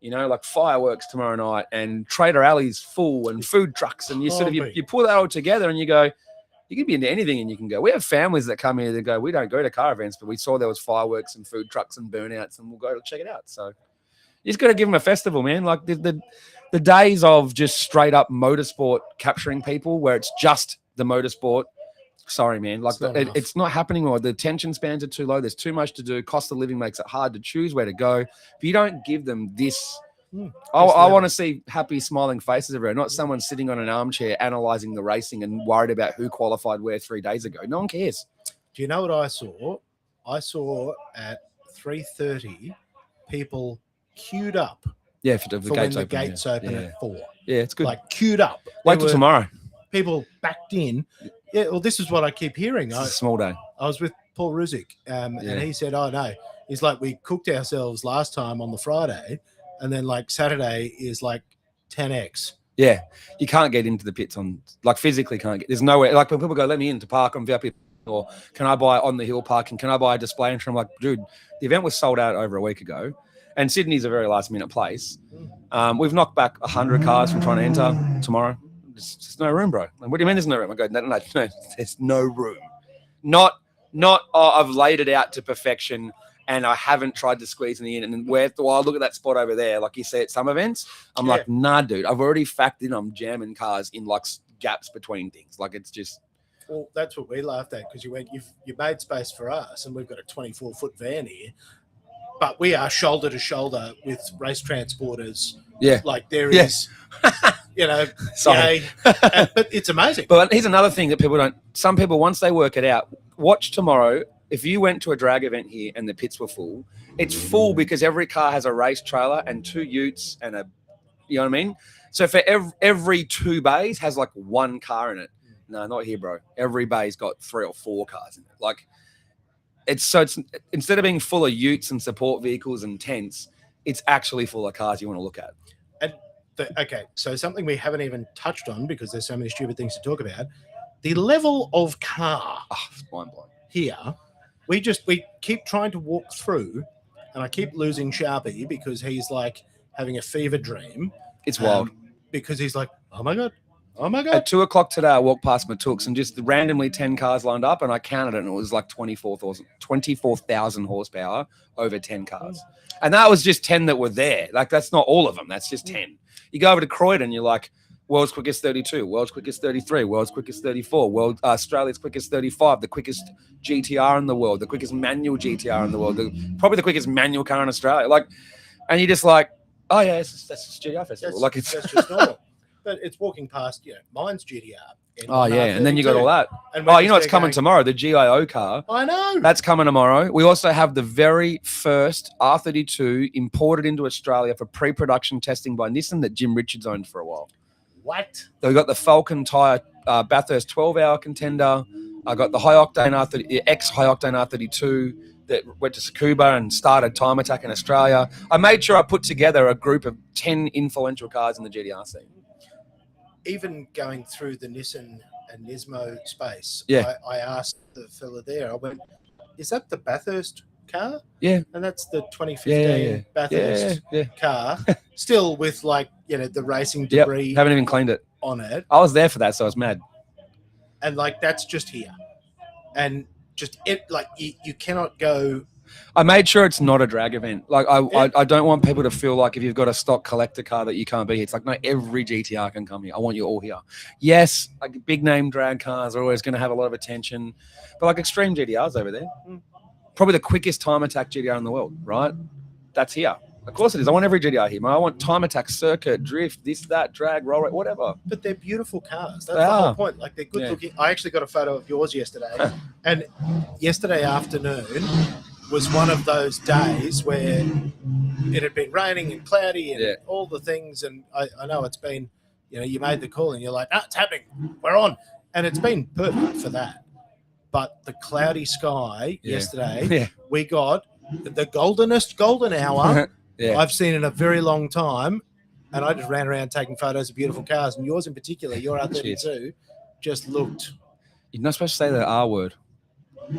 like fireworks tomorrow night and Trader Alley's full and food trucks. And you you pull that all together and you go, You can be into anything and you can go. We have families that come here that go, we don't go to car events, but we saw there was fireworks and food trucks and burnouts and we'll go to check it out. So you just got to give them a festival, man. Like the days of just straight up motorsport capturing people where it's just the motorsport. Sorry, man. Like it's not happening anymore. The attention spans are too low. There's too much to do. Cost of living makes it hard to choose where to go. If you don't give them this, I want to see happy, smiling faces everywhere, not someone sitting on an armchair analyzing the racing and worried about who qualified where 3 days ago. No one cares. Do you know what I saw? I saw at 3:30 people queued up. Yeah, for the gates open at 4. Yeah, it's good. Like queued up. Wait till tomorrow. People backed in. Yeah, well, this is what I keep hearing. It's a small day. I was with Paul Ruzick, and he said, "Oh no," he's like, "We cooked ourselves last time on the Friday, and then like Saturday is like 10x." Yeah, you can't get into the pits on like physically can't get. There's no way. Like when people go, "Let me in to park on VIP," or "Can I buy on the hill parking? Can I buy a display entry?" I'm like, dude, the event was sold out over a week ago, and Sydney's a very last minute place. We've knocked back 100 cars from trying to enter tomorrow. There's no room, bro. What do you mean there's no room? I go, no, there's no room. Not I've laid it out to perfection and I haven't tried to squeeze in the end. And I look at that spot over there, like you say at some events, I'm like, nah, dude, I've already factored in I'm jamming cars in like gaps between things. Like it's just. Well, that's what we laughed at because you went, you made space for us and we've got a 24-foot van here, but we are shoulder to shoulder with race transporters. Yeah. Like there is, you know, sorry. But it's amazing. But here's another thing that people don't, some people, once they work it out, watch tomorrow. If you went to a drag event here and the pits were full, it's full because every car has a race trailer and 2 utes and you know what I mean? So for every 2 bays has like 1 car in it. No, not here, bro. Every bay's got 3 or 4 cars in it. Like it's instead of being full of utes and support vehicles and tents, it's actually full of cars you want to look at. And okay, so something we haven't even touched on because there's so many stupid things to talk about. The level of car it's mind-blowing. Here, we keep trying to walk through, and I keep losing Sharpie because he's like having a fever dream. It's wild. Because he's like, oh my God. At 2:00 today, I walked past Matooks and just randomly 10 cars lined up, and I counted it, and it was like 24,000 horsepower over 10 cars. And that was just 10 that were there. Like, that's not all of them. That's just 10. You go over to Croydon, you're like, world's quickest 32, world's quickest 33, world's quickest 34, Australia's quickest 35, the quickest GTR in the world, the quickest manual GTR in the world, probably the quickest manual car in Australia. Like, and you're just like, oh yeah, that's just GTR festival. That's just normal. But it's walking past, mine's GTR. Oh, yeah. And then you got all that. And you know what's coming tomorrow? The GIO car. I know. That's coming tomorrow. We also have the very first R32 imported into Australia for pre-production testing by Nissan that Jim Richards owned for a while. What? So we got the Falcon Tyre Bathurst 12-hour contender. I got the high-octane ex-high-octane R32 that went to Tsukuba and started Time Attack in Australia. I made sure I put together a group of 10 influential cars in the GTR scene. Even going through the Nissan and Nismo space, yeah. I asked the fella there, I went, is that the Bathurst car? Yeah. And that's the 2015 Bathurst car, still with the racing debris. Yep. Haven't even cleaned it on it. I was there for that, so I was mad. And that's just here. And just you cannot go. I made sure it's not a drag event. Like I don't want people to feel like if you've got a stock collector car that you can't be here. It's like, no, every GTR can come here. I want you all here. Yes, like big name drag cars are always going to have a lot of attention, but like extreme GTRs over there, probably the quickest Time Attack GTR in the world, right? That's here. Of course it is. I want every GTR here. I want Time Attack, circuit, drift, this, that, drag, roll rate, whatever. But they're beautiful cars. That's the whole point. Like they're good looking. I actually got a photo of yours yesterday, and yesterday afternoon was one of those days where it had been raining and cloudy and all the things. And I know it's been, you made the call and you're like, it's happening. We're on. And it's been perfect for that. But the cloudy sky yesterday, we got the goldenest golden hour I've seen in a very long time. And I just ran around taking photos of beautiful cars. And yours in particular, your R32, just looked. You're not supposed to say the R word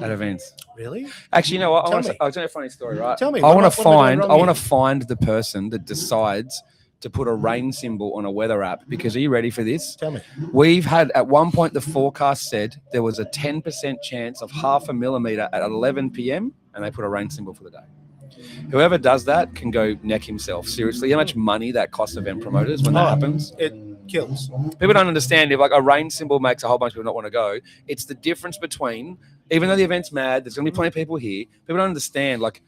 at events. Really? Actually, you know what? I'll tell you a funny story, right? Tell me. I want to find the person that decides to put a rain symbol on a weather app because are you ready for this? Tell me. We've had at one point the forecast said there was a 10% chance of 0.5 millimeter at 11 p.m. and they put a rain symbol for the day. Whoever does that can go neck himself. Seriously, how much money that costs event promoters when that happens? It kills. People don't understand if like a rain symbol makes a whole bunch of people not want to go. It's the difference between, even though the event's mad, there's going to be plenty of people here. People don't understand like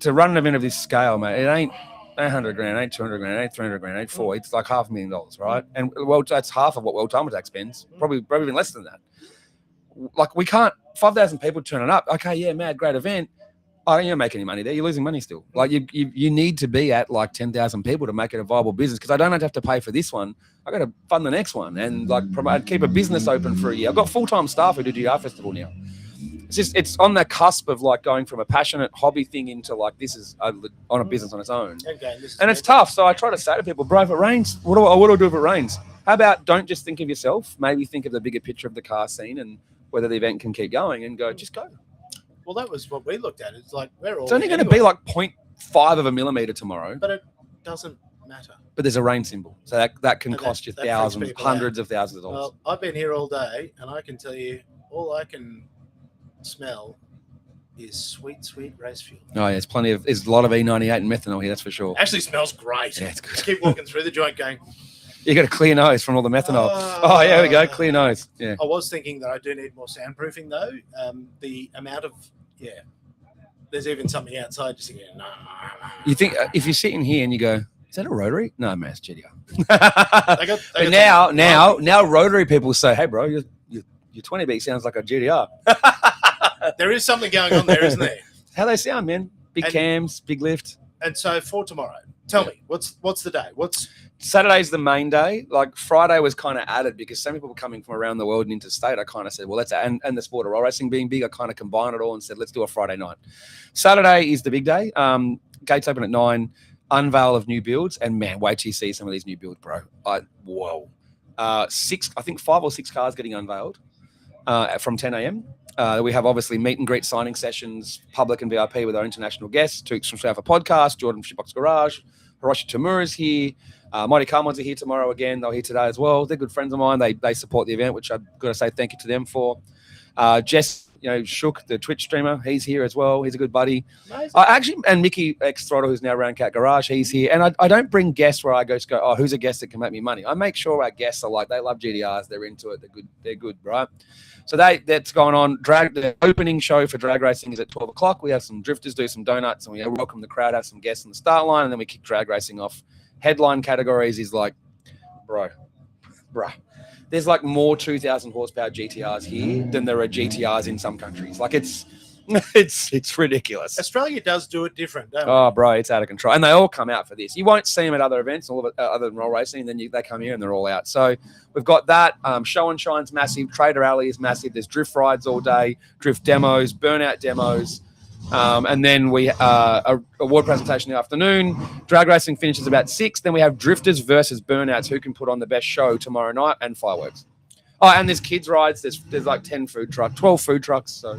to run an event of this scale, mate. It ain't 100 grand, it ain't 200 grand, it ain't 300 grand, it ain't $4. It's like $500,000, right? And well, that's half of what World Time Attack spends. Probably even less than that. Like we can't 5,000 people turning up. Okay, yeah, mad, great event. Oh, you don't make any money there. You're losing money still. Like you need to be at like 10,000 people to make it a viable business because I don't have to pay for this one. I got to fund the next one and like promote, keep a business open for a year. I've got full-time staff who do GR Festival now. It's on the cusp of like going from a passionate hobby thing into like this is on a business on its own. Okay, and it's tough. So I try to say to people, bro, if it rains, what do I do if it rains? How about don't just think of yourself? Maybe think of the bigger picture of the car scene and whether the event can keep going and go, just go. Well, that was what we looked at. It's like we're all. It's only going to be like 0.5 of a millimeter tomorrow. But it doesn't matter. But there's a rain symbol. So that can And cost you that thousands, freaks people hundreds of thousands of dollars. Well, I've been here all day, and I can tell you, all I can smell is sweet, sweet race fuel. Oh, yeah, there's a lot of E98 and methanol here, that's for sure. Actually smells great. Yeah, it's good. I keep walking through the joint going, You got a clear nose from all the methanol. Oh, yeah, there we go, clear nose. Yeah. I was thinking that I do need more soundproofing, though. The amount of, there's even something outside just thinking, nah. You think, if you're sitting here and you go, is that a rotary? No, man, it's GDR. But now rotary people say, hey, bro, your 20B sounds like a GDR. there is something going on there, isn't there? How they sound, man. Big cams, big lift. And so for tomorrow, tell me, what's the day? Saturday's the main day. Like Friday was kind of added because some people were coming from around the world and interstate. I kind of said, well, let's and the sport of roll racing being big, I kind of combined it all and said, let's do a Friday night. Saturday is the big day. Gates open at 9. Unveil of new builds, and man, wait till you see some of these new builds, bro. Whoa. 6, I think 5 or 6 cars getting unveiled from 10 a.m. We have obviously meet and greet signing sessions, public and VIP with our international guests, Tukes from South Podcast, Jordan from Shipbox Garage, Hiroshi Tamura's here. Mighty Carmons are here tomorrow again. They're here today as well. They're good friends of mine. They support the event, which I've got to say thank you to them for. Jess, Shook, the Twitch streamer, he's here as well. He's a good buddy. And Mickey X Throttle, who's now around Cat Garage, he's here. And I don't bring guests where I go, oh, who's a guest that can make me money? I make sure our guests are like, they love GDRs, they're into it, they're good, right? So that's going on. The opening show for drag racing is at 12 o'clock. We have some drifters do some donuts, and we welcome the crowd, have some guests on the start line, and then we kick drag racing off. Headline categories is like, bro. There's like more 2,000 horsepower GTRs here than there are GTRs in some countries. Like it's ridiculous. Australia does do it different, don't we? Oh, bro, it's out of control. And they all come out for this. You won't see them at other events, all of it, other than roll racing. Then they come here and they're all out. So we've got that. Show and Shine's massive. Trader Alley is massive. There's drift rides all day, drift demos, burnout demos. And then we award presentation in the afternoon. Drag racing finishes about 6. Then we have drifters versus burnouts who can put on the best show tomorrow night and fireworks. Oh, and there's kids rides. There's like 12 food trucks. So.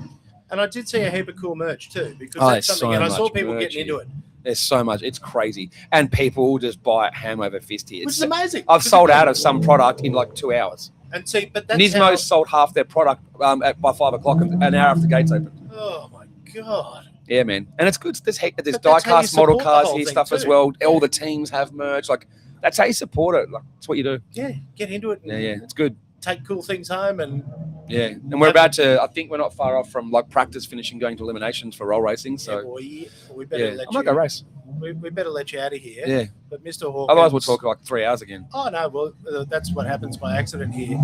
And I did see a heap of cool merch too, because that's something. And I saw people getting into it. There's so much. It's crazy. And people just buy it ham over fist here. Which is amazing. I've sold out of some product in like 2 hours. And see, but that's Nismo's sold half their product by 5 o'clock, an hour after the gates open. Oh my God. Yeah, man. And it's good. There's die-cast model cars here, stuff too. As well. Yeah. All the teams have merch. Like, that's how you support it. Like, that's what you do. Yeah, get into it. Yeah, it's good. Take cool things home and... Yeah, and we're about to... I think we're not far off from, like, practice finishing, going to eliminations for roll racing, so... Yeah, boy, we better let I might go race. We better let you out of here. Yeah. But Mr. Hawkins... Otherwise, we'll talk like 3 hours again. Oh, no, well, that's what happens by accident here.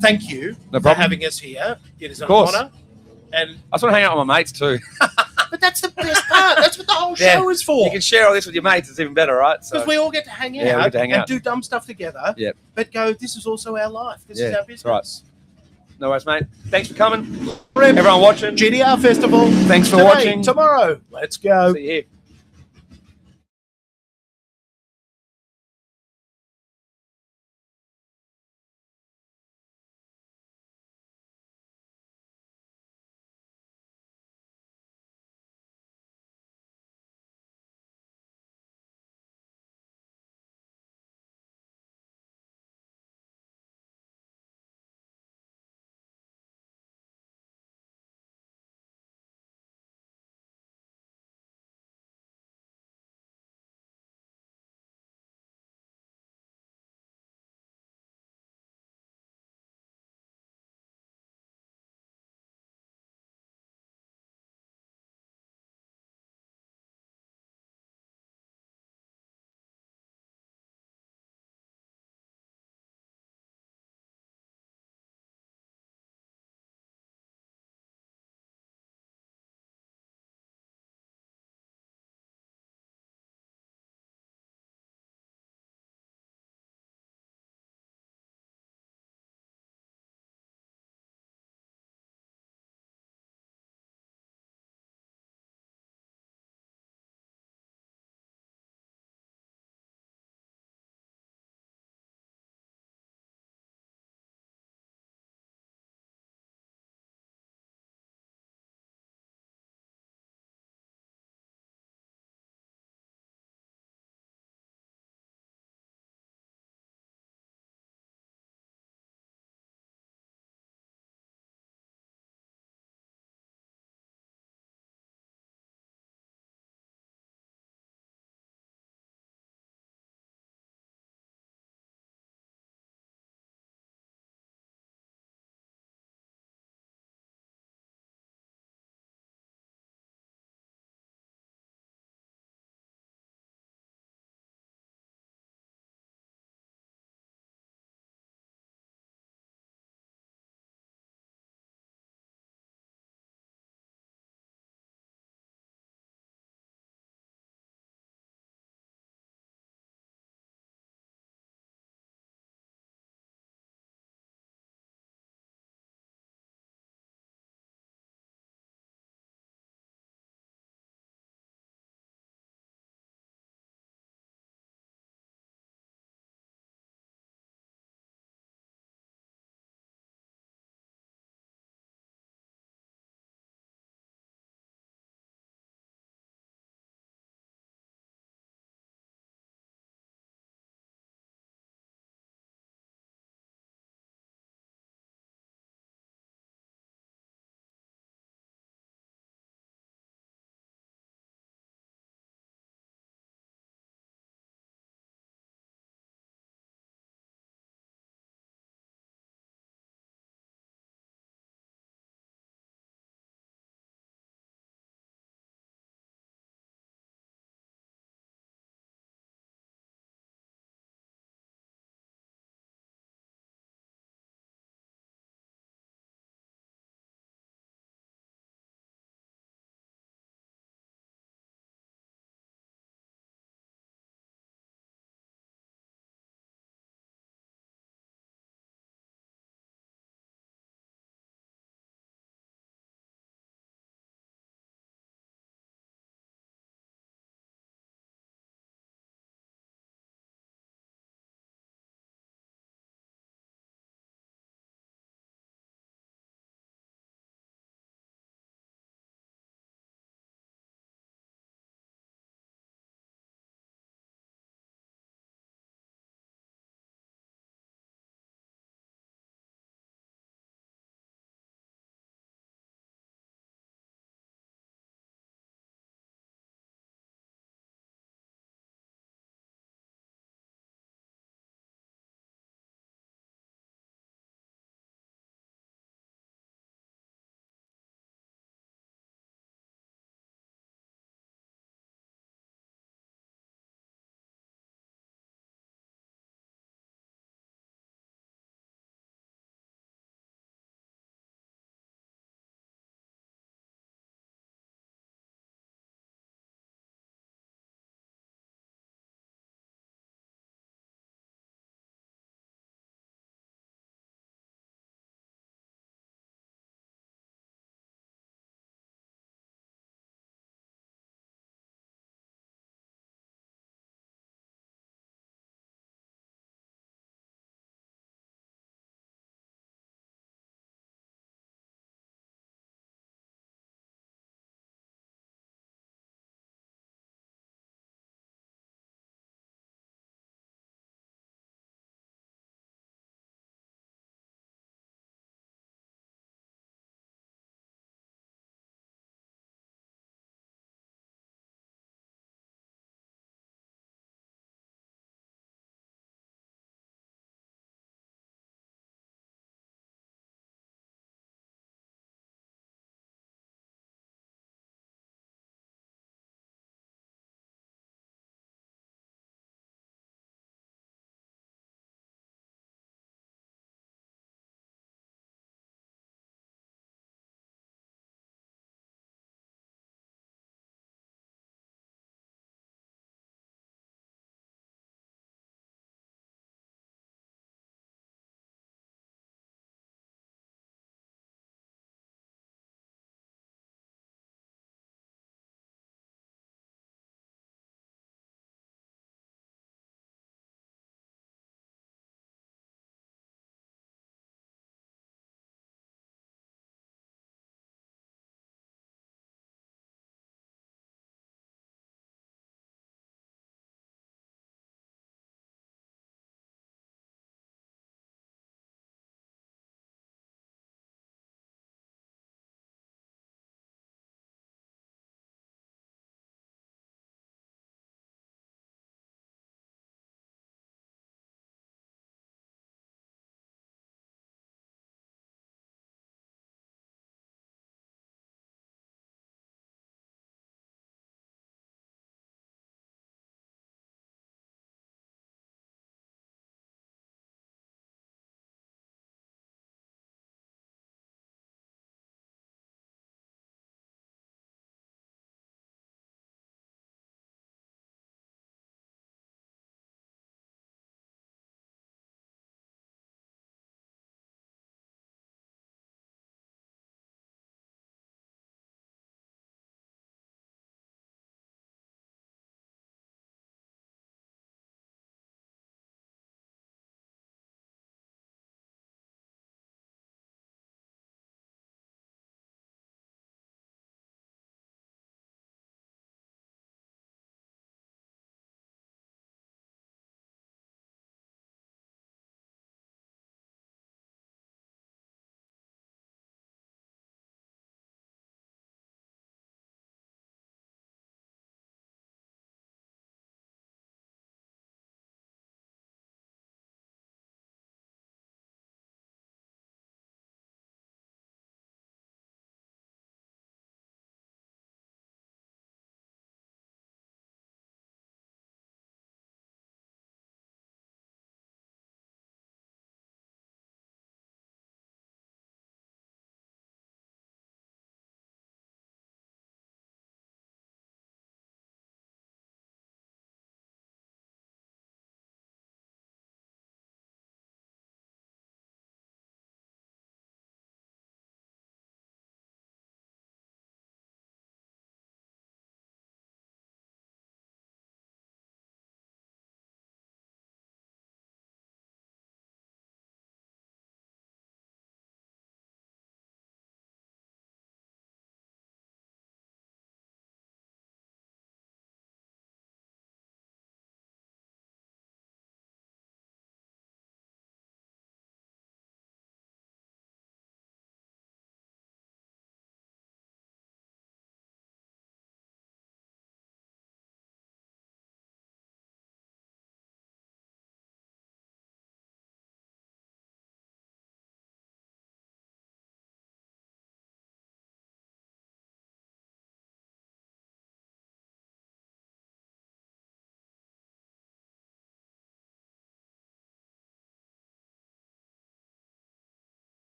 Thank you for having us here. It is an honour. And I just want to hang out with my mates too. But that's the best part. That's what the whole show is for. You can share all this with your mates. It's even better, right? Because we all get to hang out and do dumb stuff together. Yep. But go, this is also our life. This is our business. Right. No worries, mate. Thanks for coming. Everyone watching. GDR Festival. Thanks for watching. Tomorrow. Let's go. See you here.